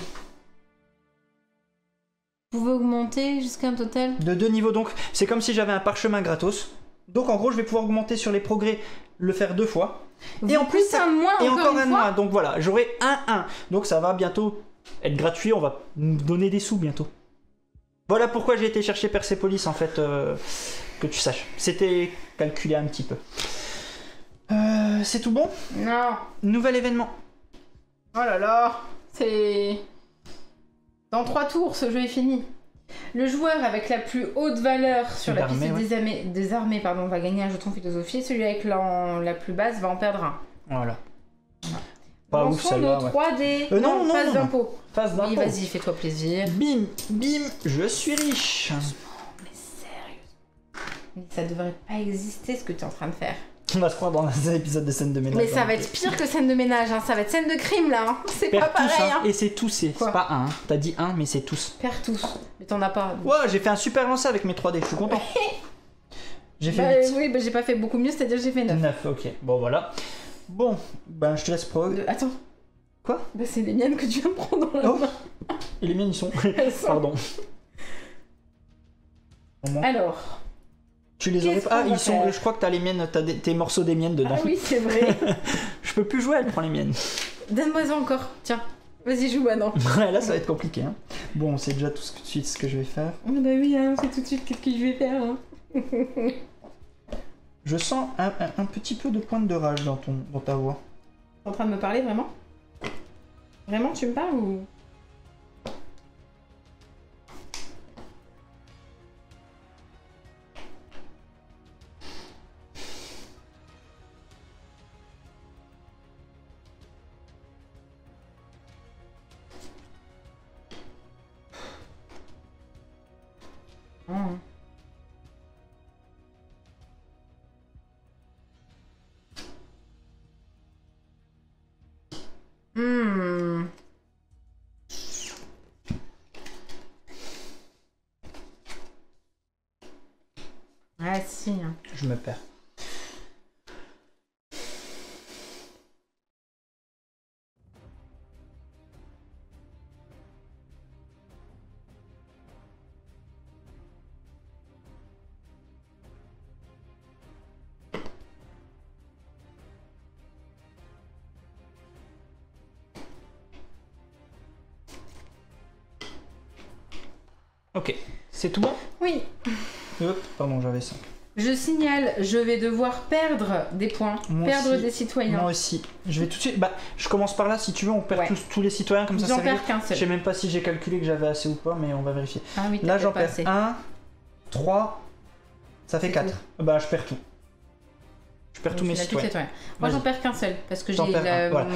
Vous pouvez augmenter jusqu'à un total. De 2 niveaux, donc c'est comme si j'avais un parchemin gratos. Donc en gros, je vais pouvoir augmenter sur les progrès, le faire 2 fois. Et en plus, un moins Et encore encore un une fois. moins. Donc voilà, j'aurai un 1. Donc ça va bientôt être gratuit, on va nous donner des sous bientôt. Voilà pourquoi j'ai été chercher Persépolis en fait, que tu saches. C'était calculé un petit peu. C'est tout bon? Non. Nouvel événement. Oh là là. C'est. Dans 3 tours, ce jeu est fini. Le joueur avec la plus haute valeur sur la piste des armées va gagner un jeton philosophie. Celui avec la plus basse va en perdre un. Voilà. Pas ouf Lançons celle-là. nos Ouais. 3D. Non, non, passe non. d'impôt. Phase d'impôt. Oui, vas-y, fais-toi plaisir. Bim, bim, je suis riche. Mais sérieux. Mais ça devrait pas exister ce que tu es en train de faire. On va se croire dans un épisode de scène de ménage. Mais ça va être pire que scène de ménage, hein. Ça va être scène de crime là. Hein. C'est pas Perds tous, pareil. hein. Hein. Et c'est tous, c'est Quoi pas un. Hein. T'as dit un, mais c'est tous. Perds tous. Mais t'en as pas. Ouais, j'ai fait un super lancer avec mes 3D, je suis content. J'ai fait Bah, 8. oui, bah, j'ai pas fait beaucoup mieux, c'est-à-dire j'ai fait 9. 9, ok. Bon, voilà. Bon, ben je te laisse prog. Attends. Quoi? Bah, c'est les miennes que tu viens de prendre dans la Oh. main. Et les miennes, ils sont. Elles sont- Pardon. Alors. Tu les aurais Qu'est-ce pas. Ah, qu'on va ils sont. faire Je crois que t'as les miennes, t'as tes morceaux des miennes dedans. Ah oui, c'est vrai. Je peux plus jouer, elle prend les miennes. Donne-moi-en encore. Tiens. Vas-y, joue maintenant. Ouais, là, ça va être compliqué. Hein. Bon, c'est déjà tout de suite ce que je vais faire. Ah bah oui, hein, c'est tout de suite qu'est-ce que je vais faire. Hein. Je sens un petit peu de pointe de rage dans ta voix. T'es en train de me parler vraiment? Vraiment, tu me parles ou. Hmm. Hmm. Ah si. Hein. Je me perds. Ok, c'est tout bon? Oui. Hop, pardon, j'avais ça. Je signale, je vais devoir perdre des points, perdre des citoyens. Moi aussi. Je vais tout de suite. Bah, je commence par là si tu veux, on perd tous les citoyens comme ça. J'en perds qu'un seul. Je sais même pas si j'ai calculé que j'avais assez ou pas, mais on va vérifier. Ah oui, là, j'en perds 1, 3, ça fait 4. Bah, je perds tout. Je perds tous mes citoyens. Moi, j'en perds qu'un seul parce que j'ai mon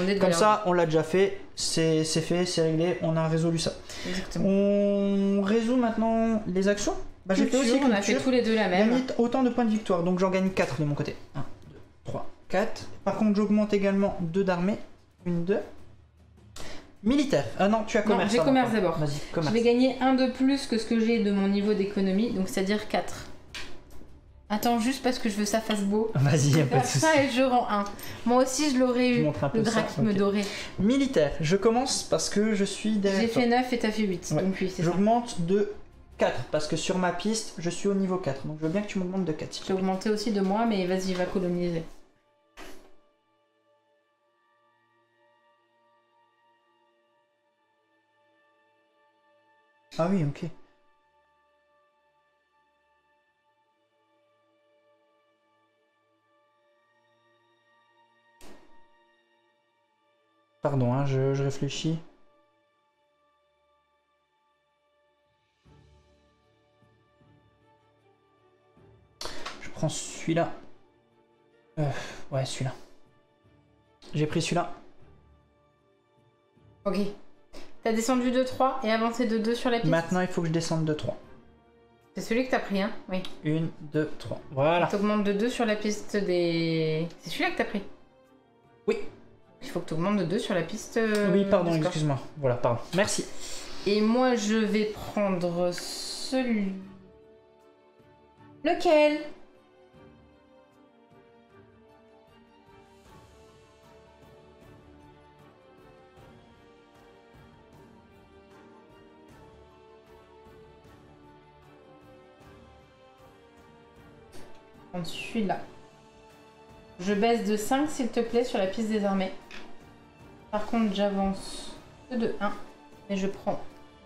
dé de comme ça, on l'a déjà fait, c'est fait, c'est réglé, on a résolu ça. Exactement. On résout maintenant les actions. Bah, j'ai fait aussi on a fait tous les deux la même. Gagner autant de points de victoire, donc j'en gagne 4 de mon côté. 1, 2, 3, 4. Par contre, j'augmente également 2 d'armée. 1, 2. Militaire. Ah non, tu as commerce. Non, j'ai commerce d'abord. Vas-y, commerce. Je vais gagner 1 de plus que ce que j'ai de mon niveau d'économie, donc c'est-à-dire 4. Attends, juste parce que je veux ça fasse beau. Vas-y, y'a pas de soucis. Ça et je rends 1. Moi aussi, je l'aurais eu, le drachme doré. Militaire. Je commence parce que je suis derrière. J'ai fait 9 et t'as fait 8, donc oui, c'est ça. J'augmente de 4 parce que sur ma piste, je suis au niveau 4. Donc je veux bien que tu m'augmentes de 4. J'ai augmenté aussi de moi, mais vas-y, va coloniser. Ah oui, ok. Pardon, hein, je réfléchis. Je prends celui-là. Ouais, celui-là. J'ai pris celui-là. Ok. T'as descendu de 3 et avancé de 2 sur la piste. Maintenant, il faut que je descende de 3. C'est celui que t'as pris, hein? Oui. 1, 2, 3. Voilà. T'augmentes de 2 sur la piste des... C'est celui-là que t'as pris? Oui. Il faut que t'augmentes de 2 sur la piste... oui, pardon, excuse-moi. Voilà, pardon. Merci. Et moi, je vais prendre celui... Lequel? Celui-là. Je baisse de 5 s'il te plaît sur la piste des armées. Par contre j'avance de 1 et je prends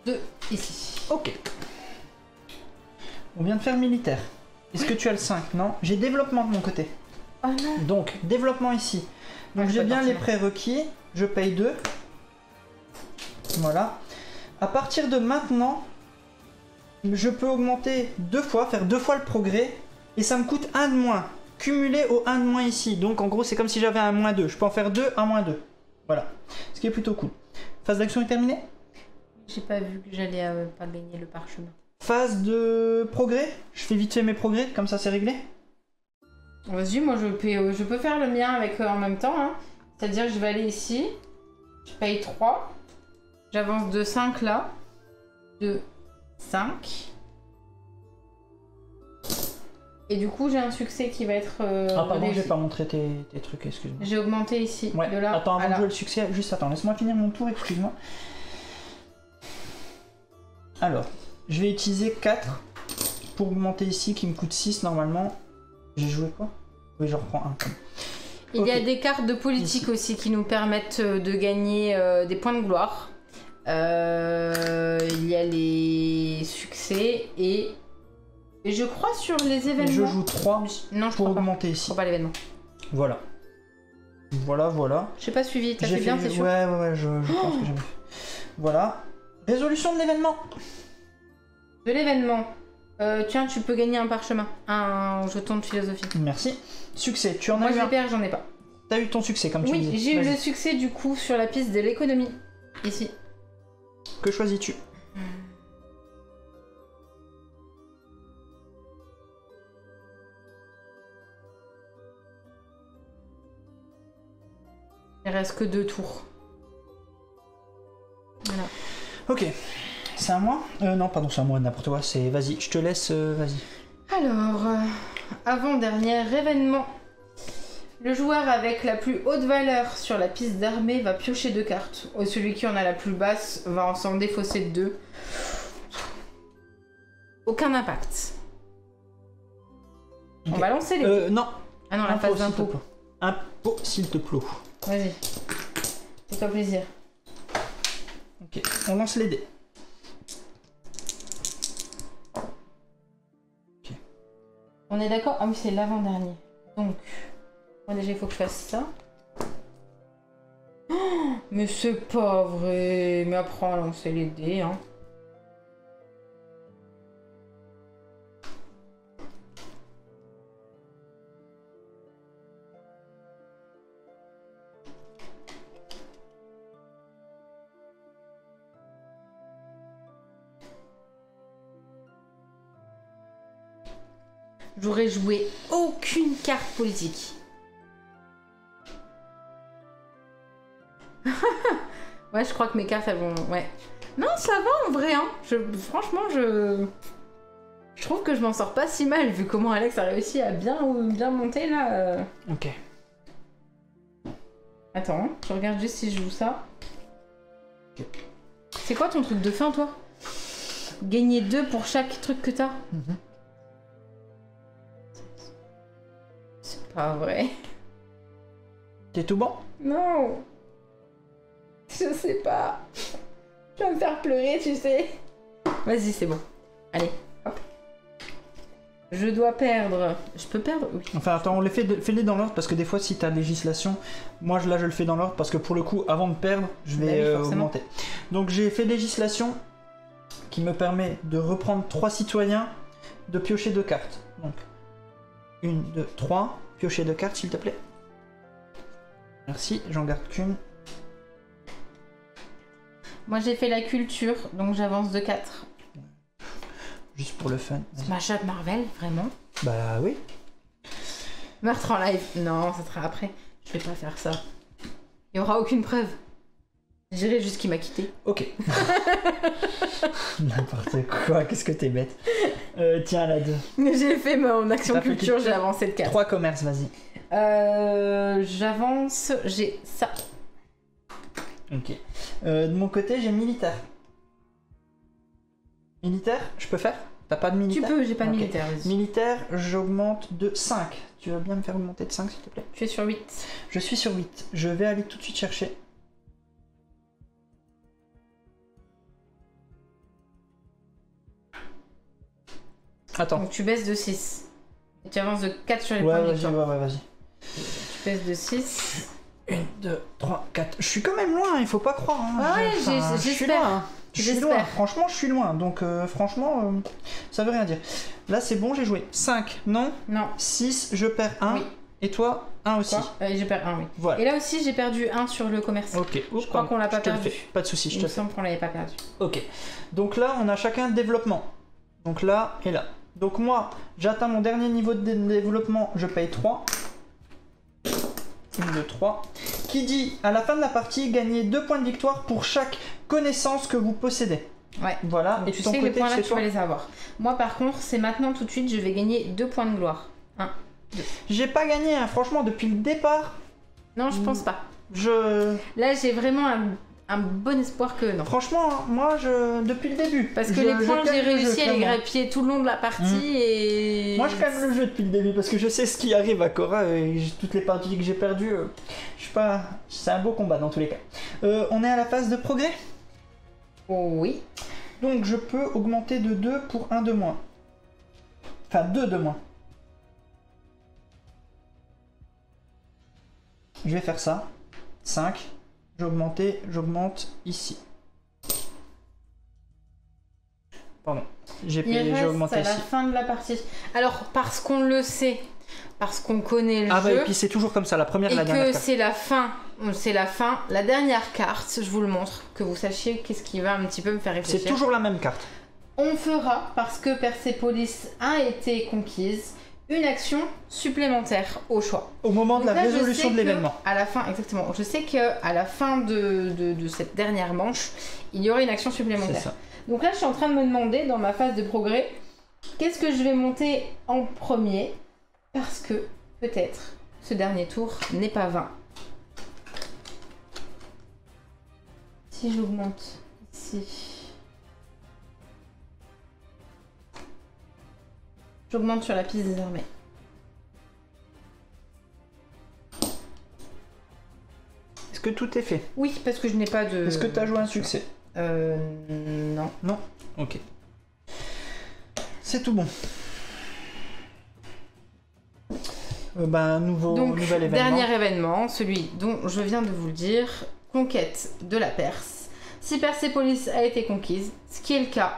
2 ici. Ok. On vient de faire militaire. Est-ce que tu as le 5? Non. J'ai développement de mon côté. Oh non. Donc développement ici. Donc j'ai bien les prérequis. Je paye 2. Voilà. À partir de maintenant, je peux augmenter 2 fois, faire 2 fois le progrès. Et ça me coûte 1 de moins, cumulé au 1 de moins ici. Donc en gros, c'est comme si j'avais un moins 2. Je peux en faire 2, 1 moins 2. Voilà. Ce qui est plutôt cool. Phase d'action est terminée? J'ai pas vu que j'allais pas gagner le parchemin. Phase de progrès? Je fais vite fait mes progrès, comme ça c'est réglé? Vas-y, moi je peux faire le mien avec en même temps. Hein. C'est-à-dire que je vais aller ici. Je paye 3. J'avance de 5 là. De 5. Et du coup, j'ai un succès qui va être. Ah, pardon, j'ai pas montré tes trucs, excuse-moi. J'ai augmenté ici. Ouais. De là attends, avant de jouer le succès, juste attends, laisse-moi finir mon tour, excuse-moi. Alors, je vais utiliser 4 pour augmenter ici, qui me coûte 6 normalement. J'ai joué quoi? Oui, j'en reprends un. Il y a des cartes de politique ici aussi qui nous permettent de gagner des points de gloire. Il y a les succès et je crois sur les événements. Je joue 3 non, pour augmenter ici. Je crois pas l'événement. Voilà. Voilà. J'ai pas suivi, t'as fait bien, c'est sûr. Ouais, je pense que j'ai bien fait. Voilà. Résolution de l'événement. De l'événement. Tiens, tu peux gagner un parchemin. Un jeton de philosophie. Merci. Succès, tu en as eu un? Moi, je perds, j'en ai pas. T'as eu ton succès, comme tu disais. Oui, j'ai eu le succès, du coup, sur la piste de l'économie. Ici. Que choisis-tu? Il reste que 2 tours. Voilà. Ok. C'est à moi? Non, pardon, c'est à moi, n'importe quoi. C'est... Vas-y, je te laisse, vas-y. Alors, avant-dernier événement. Le joueur avec la plus haute valeur sur la piste d'armée va piocher 2 cartes. Celui qui en a la plus basse va s'en défausser de 2. Aucun impact. Okay. On va lancer les... non. Ah non, la phase d'impôt. Impôt, s'il te plaît. Vas-y. Fais-toi plaisir. Ok, on lance les dés. On est d'accord? Ah oui, c'est l'avant-dernier. Donc, bon, déjà, il faut que je fasse ça. Oh, mais c'est pas vrai. Mais après, on va lancer les dés, hein. J'aurais joué aucune carte politique. Ouais, je crois que mes cartes, elles vont... Ouais. Non, ça va en vrai, hein. Franchement, je trouve que je m'en sors pas si mal, vu comment Alex a réussi à bien monter, là. Ok. Attends, hein, je regarde juste si je joue ça. Ok. C'est quoi ton truc de fin, toi? Gagner 2 pour chaque truc que t'as? C'est pas vrai. T'es tout bon? Non. Je sais pas. Tu vas me faire pleurer, tu sais. Vas-y, c'est bon. Allez, hop. Je dois perdre. Je peux perdre? Oui. Enfin, attends, on les fais-les dans l'ordre parce que des fois, si t'as législation, moi là je le fais dans l'ordre parce que pour le coup, avant de perdre, je vais augmenter. Donc j'ai fait législation qui me permet de reprendre 3 citoyens, de piocher 2 cartes. Donc 1, 2, 3. Piocher 2 cartes, s'il te plaît. Merci, j'en garde qu'une. Moi j'ai fait la culture, donc j'avance de 4. Juste pour le fun. Smash Up Marvel, vraiment? Bah oui. Meurtre en live. Non, ça sera après. Je vais pas faire ça. Il y aura aucune preuve. Je dirais juste qu'il m'a quitté. Ok. N'importe quoi, qu'est-ce que t'es bête. Tiens, la 2. J'ai fait mon action culture, j'ai avancé de 4. 3 commerces, vas-y. J'avance, j'ai ça. Ok. De mon côté, j'ai militaire. Militaire, je peux faire? T'as pas de militaire? Tu peux, j'ai pas de okay. militaire. Militaire, j'augmente de 5. Tu veux bien me faire augmenter de 5, s'il te plaît? Tu es sur 8. Je suis sur 8. Je vais aller tout de suite chercher. Attends. Donc tu baisses de 6. Et tu avances de 4 sur les points de victoire. Ouais, vas-y. Tu baisses de 6. 1, 2, 3, 4. Je suis quand même loin, il faut pas croire. Hein. Ah ouais, j'espère. Je suis loin, franchement, je suis loin. Donc, franchement, ça veut rien dire. Là, c'est bon, j'ai joué. 5, non? Non. 6, je perds 1. Oui. Et toi, 1 aussi. Je perds 1, oui. Voilà. Et là aussi, j'ai perdu 1 sur le commerce. Ok. Je crois qu'on l'a pas perdu. Pas de soucis, je te Il me fais. semble qu'on l'avait pas perdu. Ok. Donc là, on a chacun développement. Donc là et là. Donc moi, j'atteins mon dernier niveau de développement, je paye 3. 1, 2, 3. Qui dit, à la fin de la partie, gagner 2 points de victoire pour chaque connaissance que vous possédez. Ouais. Voilà. Donc, et tu sais que les points là, tu vas les avoir. Moi, par contre, c'est maintenant tout de suite, je vais gagner 2 points de gloire. 1, 2. J'ai pas gagné, hein. Franchement, depuis le départ. Non, je pense pas. Là, j'ai vraiment un bon espoir que non. Franchement, moi, depuis le début. Parce que les points, j'ai réussi à les grappiller tout le long de la partie et... Moi, je calme le jeu depuis le début parce que je sais ce qui arrive à Cora et toutes les parties que j'ai perdues, je sais pas... C'est un beau combat dans tous les cas. On est à la phase de progrès? Oh, oui. Donc, je peux augmenter de 2 pour 1 de moins. Enfin, 2 de moins. Je vais faire ça. 5. J'augmente ici. Pardon. J'ai augmenté ici. À la fin de la partie. Alors, parce qu'on le sait, parce qu'on connaît le jeu. Ah bah et puis c'est toujours comme ça, la première et la dernière carte. Et que c'est la fin, la dernière carte, je vous le montre, que vous sachiez qu'est-ce qui va un petit peu me faire réfléchir. C'est toujours la même carte. On fera, parce que Persépolis a été conquise, une action supplémentaire au choix. Au moment de la résolution de l'événement. À la fin, exactement. Je sais qu'à la fin de cette dernière manche, il y aurait une action supplémentaire. C'est ça. Donc là, je suis en train de me demander, dans ma phase de progrès, qu'est-ce que je vais monter en premier? Parce que, peut-être, ce dernier tour n'est pas vain. Si j'augmente ici... J'augmente sur la piste des armées. Est-ce que tout est fait? Oui, parce que je n'ai pas de... Est-ce que tu as joué un succès? Non. Non? Ok. C'est tout bon. Nouvel événement. Dernier événement, celui dont je viens de vous le dire, conquête de la Perse. Si Persépolis a été conquise, ce qui est le cas,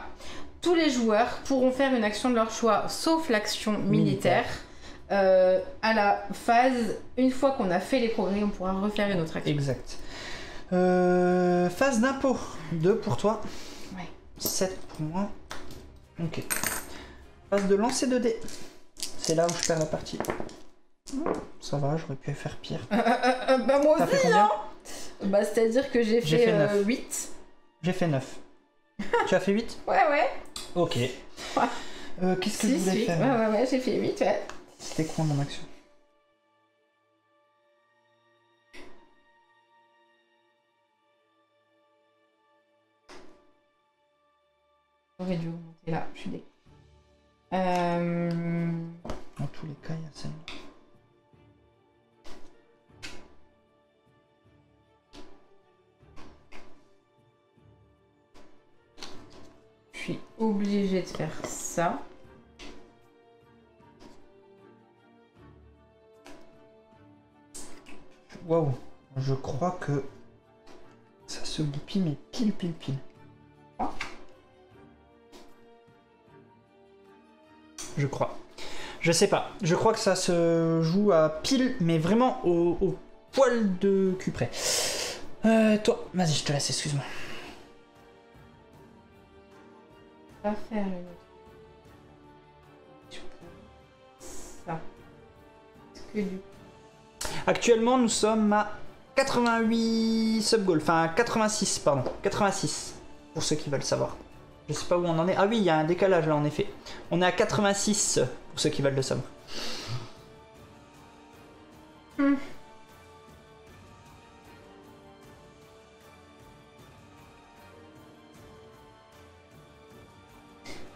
tous les joueurs pourront faire une action de leur choix, sauf l'action militaire. À la phase, une fois qu'on a fait les progrès, on pourra refaire une autre action. Exact. Phase d'impôt, 2 pour toi. Ouais. 7 pour moi. Ok. Phase de lancer de dés. C'est là où je perds la partie. Ça va, j'aurais pu faire pire. Moi T'as fait aussi, combien? hein. C'est-à-dire que j'ai fait 8. J'ai fait 9. Tu as fait 8? Ouais. Ok. Qu'est-ce que je voulais faire? Ouais, j'ai fait 8, ouais. C'était quoi mon action? J'aurais dû remonter là, je suis dé. Dans tous les cas, il y a ça. Je suis obligée de faire ça. Waouh, je crois que ça se goupille, mais pile. Ah. Je crois. Je sais pas. Je crois que ça se joue à pile, mais vraiment au poil de cul près. Toi, vas-y, je te laisse, excuse-moi. On va faire une autre. Ça. Est-ce que du Actuellement, nous sommes à 88 sub-goals. Enfin, 86, pardon. 86, pour ceux qui veulent savoir. Je sais pas où on en est. Ah oui, il y a un décalage là, en effet. On est à 86, pour ceux qui veulent le savoir.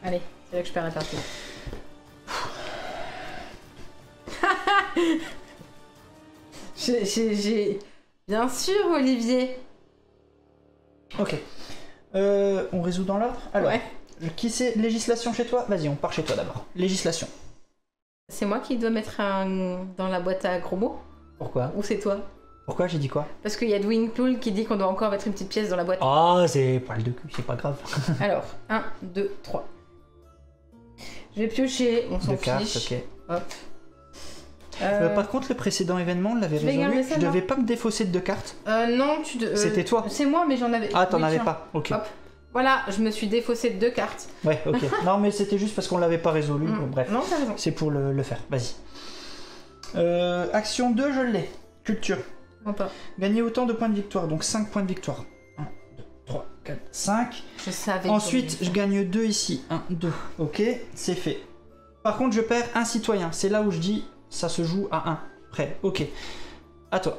Allez, c'est là que je perds la partie. J'ai... Bien sûr, Olivier. Ok. On résout dans l'ordre. Alors, Ouais. qui c'est? Législation chez toi? Vas-y, on part chez toi d'abord. Législation. C'est moi qui dois mettre dans la boîte à gros mots? Pourquoi? Ou c'est toi? Pourquoi? J'ai dit quoi? Parce qu'il y a Dwingpool qui dit qu'on doit encore mettre une petite pièce dans la boîte. Ah, c'est poil de cul, c'est pas grave. Alors, 1, 2, 3. Je vais piocher, on s'en Deux cartes, fiche. ok. Hop. Par contre, le précédent événement, on l'avait je vais garder résolu. ça, Je là. devais pas me défausser de 2 cartes. Non, C'était toi. C'est moi, mais j'en avais... Ah, t'en Oui, avais tiens. pas. Ok. Hop. Voilà, je me suis défaussé de 2 cartes. Ouais, ok. Non, mais c'était juste parce qu'on l'avait pas résolu. Bon, bref. Non, t'as raison. C'est pour le faire. Vas-y. Action 2, je l'ai. Culture. Moi pas. Gagner autant de points de victoire, donc 5 points de victoire. 1, 2, 3, 4, 5. Je savais. Ensuite, je gagne 2 ici. 1, 2. Ok, c'est fait. Par contre, je perds un citoyen. C'est là où je dis ça se joue à 1. Prêt, ok. À toi.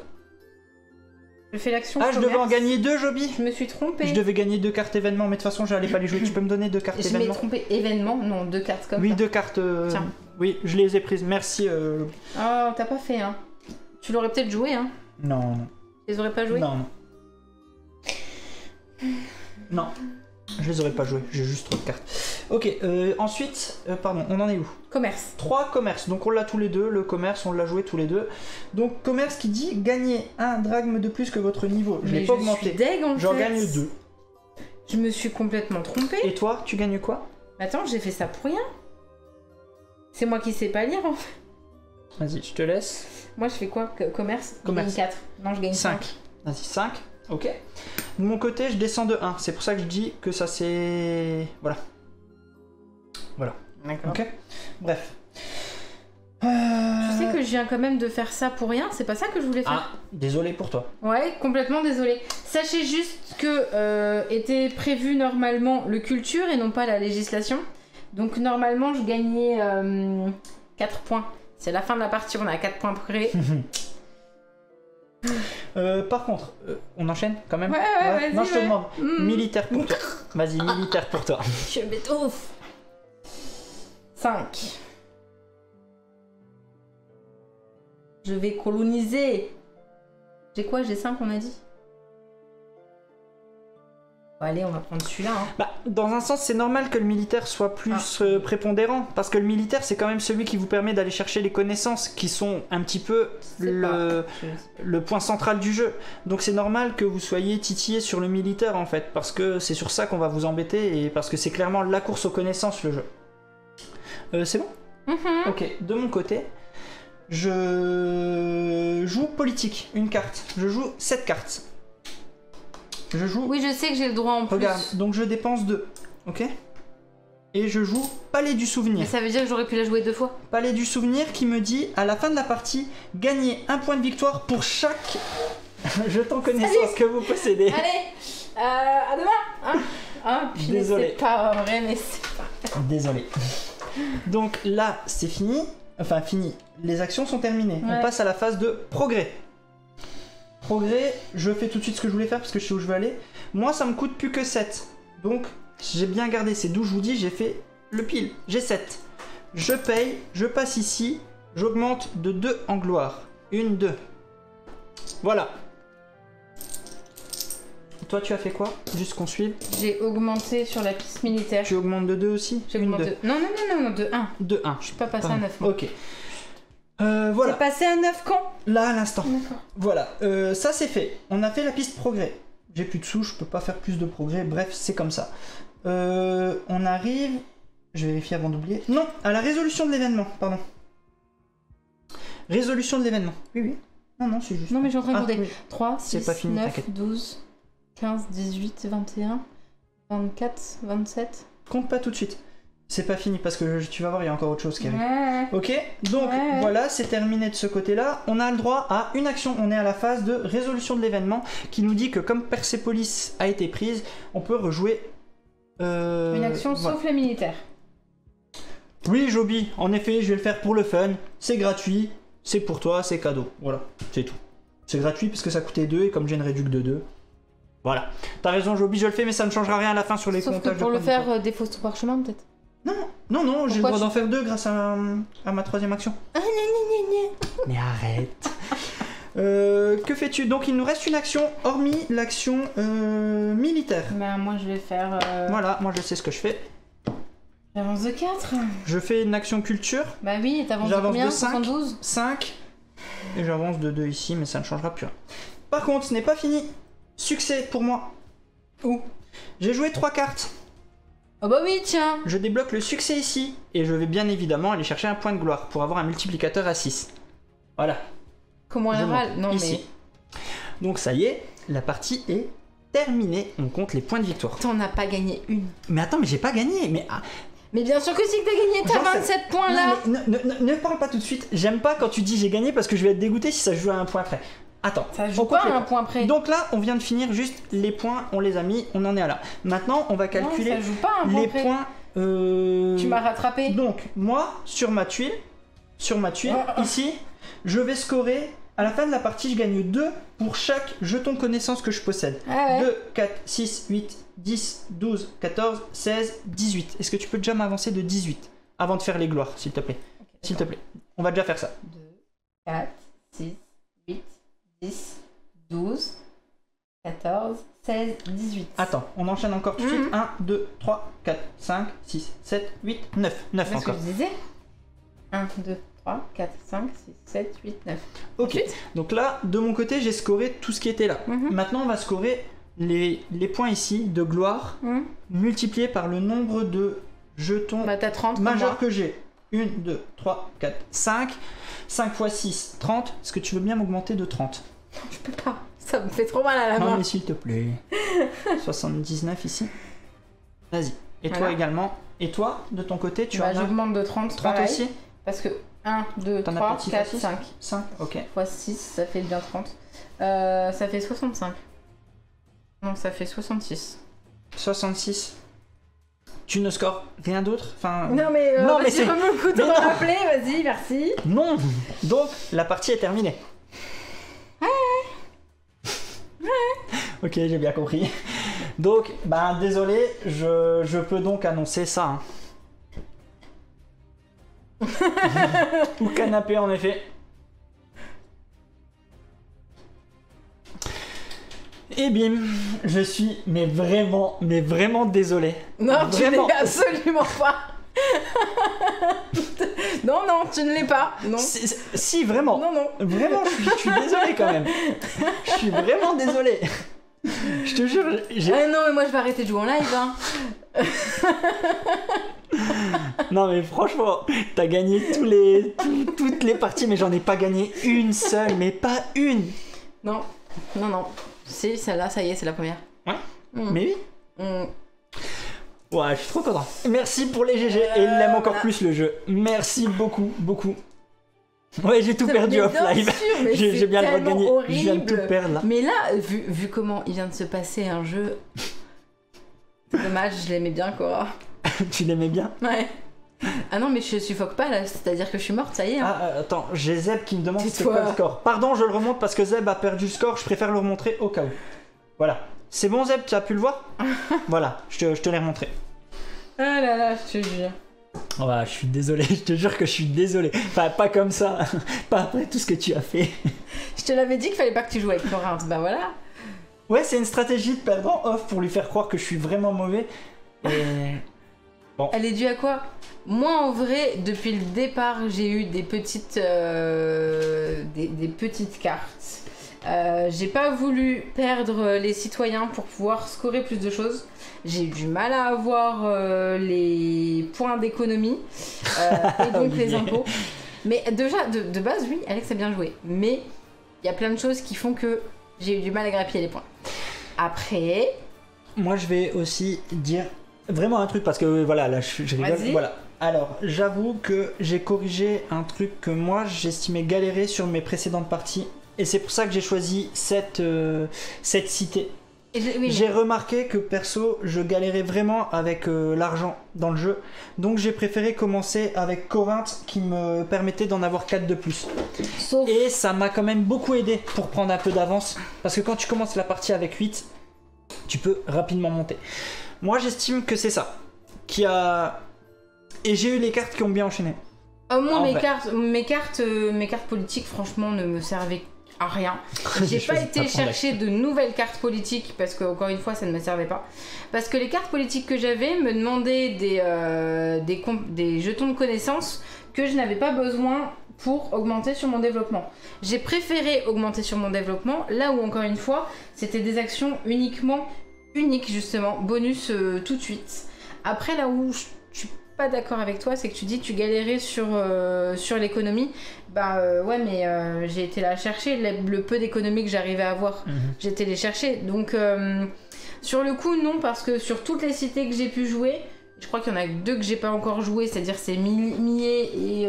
Je fais l'action. Ah, je devais en gagner 2, Joby. Je me suis trompée. Je devais gagner 2 cartes événements, mais de toute façon, j'allais pas les jouer. Tu peux me donner 2 cartes Je m'ai événements? trompé. Événement? Non, 2 cartes comme Oui, ça. 2 cartes. Tiens. Oui, je les ai prises. Merci. Oh, t'as pas fait, hein. Tu l'aurais peut-être joué, hein. Non. Tu les aurais pas joués? Non. Non. Je les aurais pas joués. J'ai juste trop de cartes. Ok, ensuite, pardon, on en est où? Commerce. 3 commerces, donc on l'a tous les deux, le commerce on l'a joué tous les deux. Donc commerce qui dit gagner un drachme de plus que votre niveau. Je l'ai pas augmenté. J'en gagne 2. Je me suis complètement trompée. Et toi, tu gagnes quoi? Attends, j'ai fait ça pour rien. C'est moi qui sais pas lire en fait. Vas-y, je te laisse. Moi je fais quoi? Commerce? Commerce. Je gagne 4. Non, je gagne 5. Vas-y, 5. Ok. De mon côté, je descends de 1. C'est pour ça que je dis que ça c'est... Voilà. D'accord. Ok. Bref. Tu sais que je viens quand même de faire ça pour rien, c'est pas ça que je voulais faire. Ah, désolé pour toi. Ouais, complètement désolé. Sachez juste que était prévu normalement le culture et non pas la législation. Donc normalement je gagnais 4 points. C'est la fin de la partie, on est à 4 points près. Par contre, on enchaîne quand même? Ouais, vas-y. Non, je te demande. Mm. Militaire pour toi. Vas-y, militaire pour toi. Je m'étouffe. 5. Je vais coloniser. J'ai quoi? J'ai 5, on a dit? Allez, on va prendre celui-là. Hein. Bah, dans un sens, c'est normal que le militaire soit plus prépondérant, parce que le militaire, c'est quand même celui qui vous permet d'aller chercher les connaissances qui sont un petit peu le point central du jeu. Donc c'est normal que vous soyez titillé sur le militaire, en fait, parce que c'est sur ça qu'on va vous embêter, et parce que c'est clairement la course aux connaissances, le jeu. C'est bon ? Ok, de mon côté, je joue politique, une carte. Je joue 7 cartes. Je joue... Oui, je sais que j'ai le droit en plus. Regarde, donc je dépense 2, ok? Et je joue Palais du Souvenir. Mais ça veut dire que j'aurais pu la jouer 2 fois. Palais du Souvenir qui me dit, à la fin de la partie, gagnez un point de victoire pour chaque jeton connaissance que vous possédez. Allez, à demain hein. Désolé. C'est pas vrai, mais c'est pas... Désolé. Donc là, c'est fini. Enfin, fini. Les actions sont terminées. Ouais. On passe à la phase de progrès. Progrès, je fais tout de suite ce que je voulais faire parce que je sais où je veux aller. Moi, ça me coûte plus que 7. Donc, j'ai bien gardé ces 12. Je vous dis, j'ai fait le pile. J'ai 7. Je paye, je passe ici. J'augmente de 2 en gloire. 1, 2. Voilà. Toi, tu as fait quoi? Juste qu'on suive. J'ai augmenté sur la piste militaire. Tu augmentes de 2 aussi? J'ai augmenté... Non, de 1. De 1. Je suis pas passé à 9. Moi. Ok. Voilà. C'est passé à 9 quand? Là, à l'instant. D'accord. Voilà. Ça, c'est fait. On a fait la piste progrès. J'ai plus de sous, je peux pas faire plus de progrès. Bref, c'est comme ça. On arrive... Je vérifie avant d'oublier. Non, à la résolution de l'événement, pardon. Résolution de l'événement. Oui. Non, c'est juste... Non, mais j'ai en train de compter. Oui. 3, C'est 6, pas fini, 9, t'inquiète. 12, 15, 18, 21, 24, 27... Compte pas tout de suite. C'est pas fini parce que tu vas voir, il y a encore autre chose qui arrive. Ouais. Ok, donc voilà, c'est terminé de ce côté-là. On a le droit à une action. On est à la phase de résolution de l'événement qui nous dit que comme Persépolis a été prise, on peut rejouer... Une action voilà. sauf les militaires. Oui, Joby, en effet, je vais le faire pour le fun. C'est gratuit, c'est pour toi, c'est cadeau. Voilà, c'est tout. C'est gratuit parce que ça coûtait 2 et comme j'ai une réduc de 2. Voilà. T'as raison, Joby, je le fais, mais ça ne changera rien à la fin sur les Sauf que comptages. pour de le points de faire, des fausses parchemins peut-être. Non, j'ai le Pourquoi droit d'en faire 2 grâce à ma 3ème action. Mais arrête. Que fais-tu? Donc il nous reste une action, hormis l'action militaire. Ben moi je vais faire... Voilà, moi je sais ce que je fais. J'avance de 4. Je fais une action culture, Bah oui, et t'avances de J'avance combien? de 5. 72. 5, et j'avance de 2 ici, mais ça ne changera plus rien. Par contre, ce n'est pas fini. Succès pour moi. Où? J'ai joué 3 cartes. Oh bah oui, tiens. Je débloque le succès ici, et je vais bien évidemment aller chercher un point de gloire pour avoir un multiplicateur à 6. Voilà. Comment Je elle râle? monte Non ici. Donc ça y est, la partie est terminée. On compte les points de victoire. mais... T'en as pas gagné une. Mais attends, mais j'ai pas gagné. Mais Mais bien sûr que si que t'as gagné, t'as Genre, 27 points là. Non, mais ne parle pas tout de suite. J'aime pas quand tu dis j'ai gagné parce que je vais être dégoûté si ça se joue à un point près. Attends. Ça on joue compte pas les à un points. point près. Donc là, on vient de finir juste les points, on les a mis, on en est à là. Maintenant, on va calculer Non, ça joue pas à un point les près. points. Tu m'as rattrapé. Donc, moi, sur ma tuile, ici, je vais scorer. À la fin de la partie, je gagne 2 pour chaque jeton connaissance que je possède. Ah ouais. 2, 4, 6, 8, 10, 12, 14, 16, 18. Est-ce que tu peux déjà m'avancer de 18 avant de faire les gloires, s'il te plaît? S'il te plaît. On va déjà faire ça. 2, 4, 6, 8, 10, 12, 14, 16, 18. Attends, on enchaîne encore tout de suite. 1, 2, 3, 4, 5, 6, 7, 8, 9. 9 C'est ce que encore. je disais. 1, 2, 3, 4, 5, 6, 7, 8, 9. Ok. Ensuite Donc là, de mon côté, j'ai scoré tout ce qui était là. Maintenant, on va scorer les points ici de gloire multipliés par le nombre de jetons Bah t'as 30 majeurs que j'ai. 1, 2, 3, 4, 5. 5 x 6, 30. Est-ce que tu veux bien m'augmenter de 30? Je peux pas. Ça me fait trop mal à la Non main. mais s'il te plaît. 79 ici. Vas-y. Et toi Voilà. également. Et toi, de ton côté, tu Bah en as j'augmente de 30, 30 pareil, aussi? parce que 1, 2, T'en as 3, pas 6 4, fois 6? 5. 5, ok. x 6, ça fait bien 30. Ça fait 65. Non, ça fait 66. 66. Tu ne scores rien d'autre? Enfin... Non mais, Non, mais vas-y, c'est- remets le couteau Mais non. à rappeler, vas-y, merci. Non. Donc, la partie est terminée. Ok, j'ai bien compris. Donc, ben désolé, je peux donc annoncer ça. Hein. Ou canapé en effet. Et bim, je suis mais vraiment désolé. Non, vraiment. tu l'es absolument pas. Non, tu ne l'es pas. Non. Si, vraiment. Non. Vraiment, je suis désolé quand même. Je suis vraiment désolé. Je te jure, non, mais moi je vais arrêter de jouer en live. Hein. Non, mais franchement, t'as gagné toutes les parties, mais j'en ai pas gagné une seule, mais pas une. Non. C'est celle-là, ça y est, c'est la première. Ouais. Mais oui. Ouais, je suis trop content. Merci pour les GG et il aime encore plus le jeu. Merci beaucoup. Ouais, j'ai tout perdu off live. J'ai bien le droit de gagner. Je viens de tout perdre là. Mais là, vu comment il vient de se passer un jeu, c'est dommage, je l'aimais bien, Cora. Tu l'aimais bien? Ouais. Ah non, mais je suffoque pas là, c'est-à-dire que je suis morte, ça y est. Hein. Ah, attends, j'ai Zeb qui me demande c'est quoi le score. Pardon, je le remonte parce que Zeb a perdu le score, je préfère le remontrer au cas où. Voilà. C'est bon, Zeb, tu as pu le voir? Voilà, je te l'ai remontré. Ah là là, je te jure. Ouais, je suis désolé, je te jure que je suis désolé. Enfin, pas comme ça, pas après tout ce que tu as fait. Je te l'avais dit qu'il fallait pas que tu joues avec Corinthe, bah voilà. Ouais, c'est une stratégie de perdre en off pour lui faire croire que je suis vraiment mauvais. Et... Bon. Elle est due à quoi? Moi, en vrai, depuis le départ, j'ai eu des petites cartes. J'ai pas voulu perdre les citoyens pour pouvoir scorer plus de choses. J'ai eu du mal à avoir les points d'économie et donc les impôts. Mais déjà, de base, oui, Alex a bien joué. Mais il y a plein de choses qui font que j'ai eu du mal à grappiller les points. Après... Moi, je vais aussi dire vraiment un truc parce que voilà, là, je rigole. Vas-y. Voilà. Alors, j'avoue que j'ai corrigé un truc que moi, j'estimais galérer sur mes précédentes parties. Et c'est pour ça que j'ai choisi cette cité. J'ai remarqué que perso, je galérais vraiment avec l'argent dans le jeu. Donc j'ai préféré commencer avec Corinthe qui me permettait d'en avoir 4 de plus. Et ça m'a quand même beaucoup aidé pour prendre un peu d'avance. Parce que quand tu commences la partie avec 8, tu peux rapidement monter. Moi j'estime que c'est ça. Et j'ai eu les cartes qui ont bien enchaîné. Moi mes cartes politiques franchement ne me servaient à rien. J'ai pas été chercher de nouvelles cartes politiques parce que encore une fois ça ne me servait pas. Parce que les cartes politiques que j'avais me demandaient des jetons de connaissances que je n'avais pas besoin pour augmenter sur mon développement. J'ai préféré augmenter sur mon développement là où encore une fois c'était des actions uniques justement, bonus tout de suite. Après là où je suis pas d'accord avec toi, c'est que tu dis tu galérais sur l'économie. Ouais, mais j'ai été la chercher, le peu d'économie que j'arrivais à avoir, j'ai été les chercher. Donc sur le coup non, parce que sur toutes les cités que j'ai pu jouer, je crois qu'il y en a 2 que j'ai pas encore joué, c'est-à-dire c'est Millet et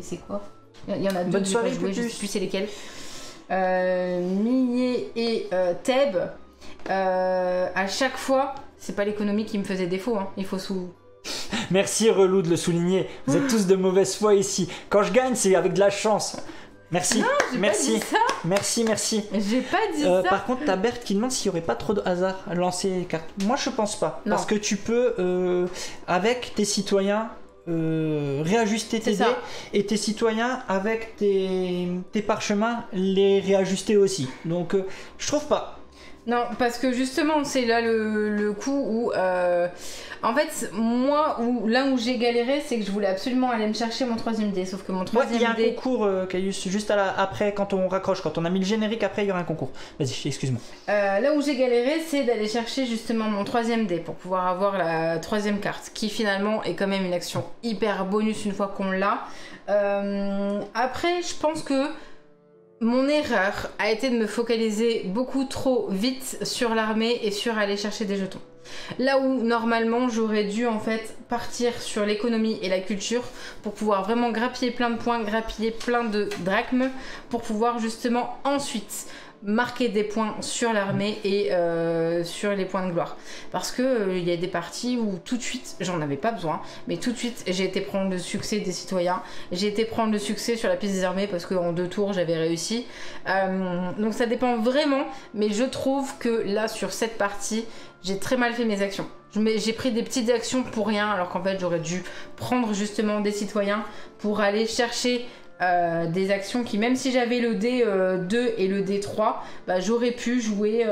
c'est quoi? Il y en a 2 que j'ai pas joué, je sais plus c'est lesquels. Millet et Thèbes. À chaque fois, c'est pas l'économie qui me faisait défaut, hein. Il faut Merci relou de le souligner. Vous êtes tous de mauvaise foi ici. Quand je gagne, c'est avec de la chance. Merci. Non, j'ai merci. pas dit ça. Merci. J'ai pas dit ça. Par contre, t'as Berthe qui demande s'il y aurait pas trop de hasard à lancer les cartes. Moi, je pense pas. Non. Parce que tu peux, avec tes citoyens, réajuster tes dés. Et tes citoyens, avec tes parchemins, les réajuster aussi. Donc, je trouve pas. Non, parce que justement, c'est là le coup où... en fait, moi, là où j'ai galéré, c'est que je voulais absolument aller me chercher mon 3ème dé. Sauf que mon 3ème dé... Il y a un concours, Caius, juste après, quand on raccroche, quand on a mis le générique, après, il y aura un concours. Vas-y, excuse-moi. Là où j'ai galéré, c'est d'aller chercher justement mon 3ème dé pour pouvoir avoir la 3ème carte, qui finalement est quand même une action hyper bonus une fois qu'on l'a. Après, je pense que... Mon erreur a été de me focaliser beaucoup trop vite sur l'armée et sur aller chercher des jetons. Là où normalement j'aurais dû en fait partir sur l'économie et la culture pour pouvoir vraiment grappiller plein de points, grappiller plein de drachmes pour pouvoir justement ensuite marquer des points sur l'armée et sur les points de gloire. Parce que il y a des parties où tout de suite, j'en avais pas besoin, mais tout de suite j'ai été prendre le succès des citoyens, j'ai été prendre le succès sur la piste des armées parce qu'en 2 tours j'avais réussi. Donc ça dépend vraiment, mais je trouve que là sur cette partie, j'ai très mal fait mes actions. J'ai pris des petites actions pour rien, alors qu'en fait j'aurais dû prendre justement des citoyens pour aller chercher des actions qui, même si j'avais le D2 et le D3, bah, j'aurais pu jouer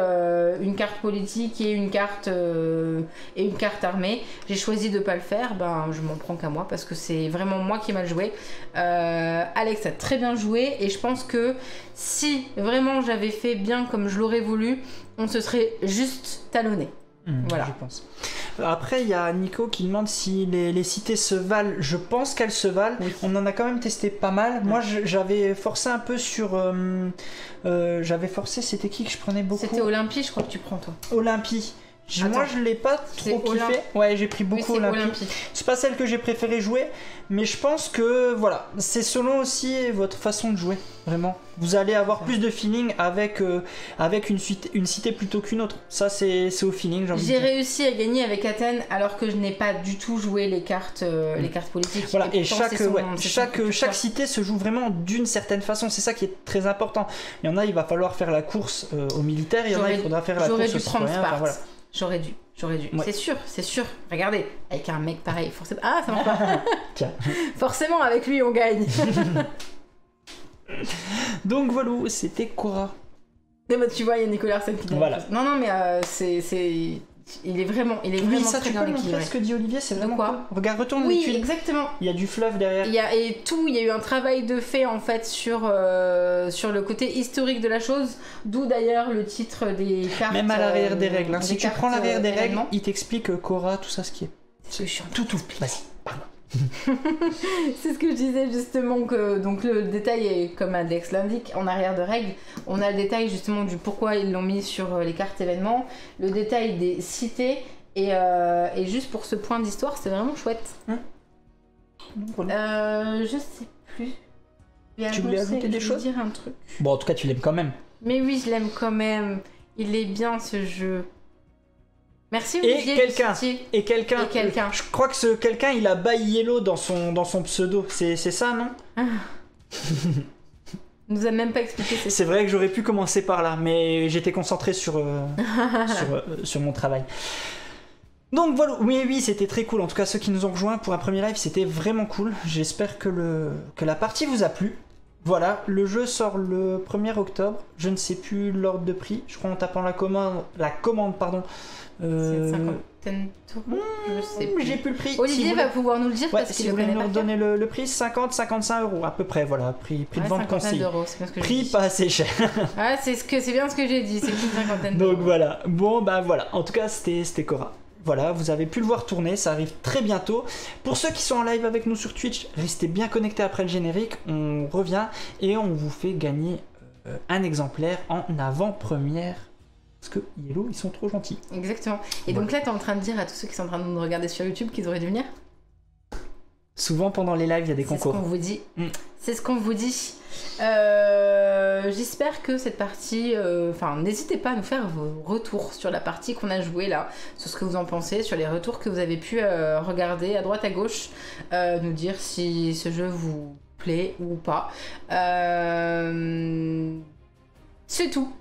une carte politique et une carte armée. J'ai choisi de pas le faire, ben, je m'en prends qu'à moi parce que c'est vraiment moi qui ai mal joué. Alex a très bien joué et je pense que si vraiment j'avais fait bien comme je l'aurais voulu, on se serait juste talonné. Voilà. Je pense. Après, il y a Nico qui demande si les cités se valent. Je pense qu'elles se valent. Oui. On en a quand même testé pas mal. Moi, j'avais forcé un peu sur... j'avais forcé, c'était qui que je prenais beaucoup? C'était Olympie, je crois que tu prends, toi. Olympie. Moi, je l'ai pas trop kiffé. Ouais, j'ai pris beaucoup Olympie. C'est pas celle que j'ai préféré jouer, mais je pense que voilà, c'est selon aussi votre façon de jouer. Vraiment, vous allez avoir plus de feeling avec une cité plutôt qu'une autre. Ça, c'est au feeling. J'ai réussi à gagner avec Athènes alors que je n'ai pas du tout joué les cartes politiques. Voilà, et chaque cité se joue vraiment d'une certaine façon. C'est ça qui est très important. Il y en a, il va falloir faire la course aux militaires. Il y en a, il faudra faire la course aux citoyens. Enfin, voilà. J'aurais dû. Ouais. C'est sûr. Regardez, avec un mec pareil, forcément. Ah, ça marche pas. Tiens. Forcément, avec lui, on gagne. Donc voilà, c'était Cora. Et bah, tu vois, il y a Nicolas Arsène qui gagne. Voilà. Non, mais il est vraiment ça, très tu bien peux montrer ce que dit Olivier, c'est vraiment quoi cool. Regarde, retourne oui, les tuiles. Exactement. Il y a du fluff derrière. Il y a eu un travail de fait en fait sur le côté historique de la chose, d'où d'ailleurs le titre des cartes. Même à l'arrière des règles. Hein. Si tu prends l'arrière des règles, il t'explique Cora, tout ça, ce qui est. C'est ce que je suis en tout. Vas-y, parle. C'est ce que je disais justement, que donc le détail est comme Alex l'indique en arrière de règles. On a le détail justement du pourquoi ils l'ont mis sur les cartes événements, le détail des cités et juste pour ce point d'histoire, c'est vraiment chouette. Je sais plus. Tu voulais ajouter des choses? Dire un truc. Bon, en tout cas, tu l'aimes quand même. Mais oui, je l'aime quand même. Il est bien ce jeu. Merci Olivier. Et quelqu'un. Je crois que ce quelqu'un, il a By Yellow dans son pseudo. C'est ça, non? Nous a même pas expliqué. C'est vrai que j'aurais pu commencer par là, mais j'étais concentré sur mon travail. Donc voilà, oui, c'était très cool. En tout cas, ceux qui nous ont rejoints pour un premier live, c'était vraiment cool. J'espère que la partie vous a plu. Voilà, le jeu sort le 1er octobre. Je ne sais plus l'ordre de prix. Je crois en tapant la commande, c'est une cinquantaine d'euros, je sais plus. J'ai plus le prix. Olivier va pouvoir nous le dire parce qu'il si vous voulez nous donner le prix, 50-55 euros à peu près, voilà, prix de vente conseillé. Prix pas assez cher. Ah, c'est bien ce que j'ai dit, c'est plus une cinquantaine d'euros. Donc voilà, bon bah voilà, en tout cas c'était Cora. Voilà, vous avez pu le voir tourner, ça arrive très bientôt. Pour ceux qui sont en live avec nous sur Twitch, restez bien connectés après le générique, on revient et on vous fait gagner un exemplaire en avant-première. Parce que Yellow, ils sont trop gentils. Exactement. Et donc là, t'es en train de dire à tous ceux qui sont en train de nous regarder sur YouTube qu'ils auraient dû venir? Souvent pendant les lives, il y a des concours. C'est ce qu'on vous dit. C'est ce qu'on vous dit. J'espère que cette partie... n'hésitez pas à nous faire vos retours sur la partie qu'on a jouée là, sur ce que vous en pensez, sur les retours que vous avez pu regarder à droite à gauche, nous dire si ce jeu vous plaît ou pas. C'est tout.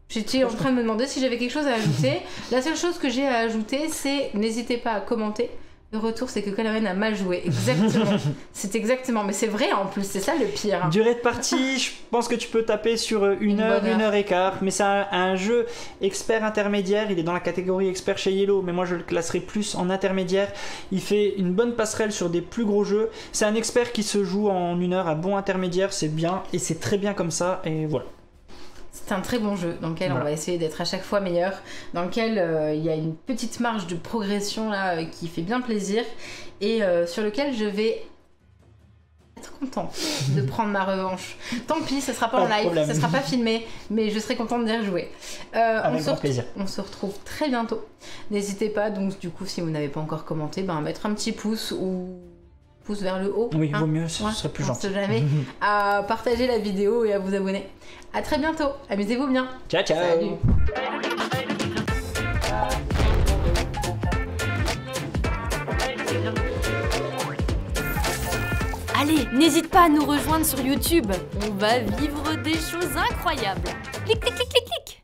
J'étais en train de me demander si j'avais quelque chose à ajouter. La seule chose que j'ai à ajouter, c'est n'hésitez pas à commenter. Le retour, c'est que Colin a mal joué. Exactement. C'est exactement. Mais c'est vrai en plus, c'est ça le pire. Durée de partie, je pense que tu peux taper sur 1 heure, 1 heure et quart. Mais c'est un jeu expert intermédiaire. Il est dans la catégorie expert chez Yellow, mais moi je le classerai plus en intermédiaire. Il fait une bonne passerelle sur des plus gros jeux. C'est un expert qui se joue en 1 heure, un bon intermédiaire, c'est bien. Et c'est très bien comme ça. Et voilà. C'est un très bon jeu dans lequel on va essayer d'être à chaque fois meilleur, dans lequel il y a une petite marge de progression là qui fait bien plaisir et sur lequel je vais être contente de prendre ma revanche. Tant pis, ça sera pas en live, ça sera pas filmé, mais je serai contente d'y rejouer. Avec grand plaisir. On se retrouve très bientôt. N'hésitez pas, donc du coup, si vous n'avez pas encore commenté, mettre un petit pouce ou pouce vers le haut. Oui, vaut mieux, ce serait plus gentil. Jamais, à partager la vidéo et à vous abonner. À très bientôt, amusez-vous bien. Ciao, ciao. Salut. Allez, n'hésite pas à nous rejoindre sur YouTube. On va vivre des choses incroyables. Clic, clic, clic, clic, clic.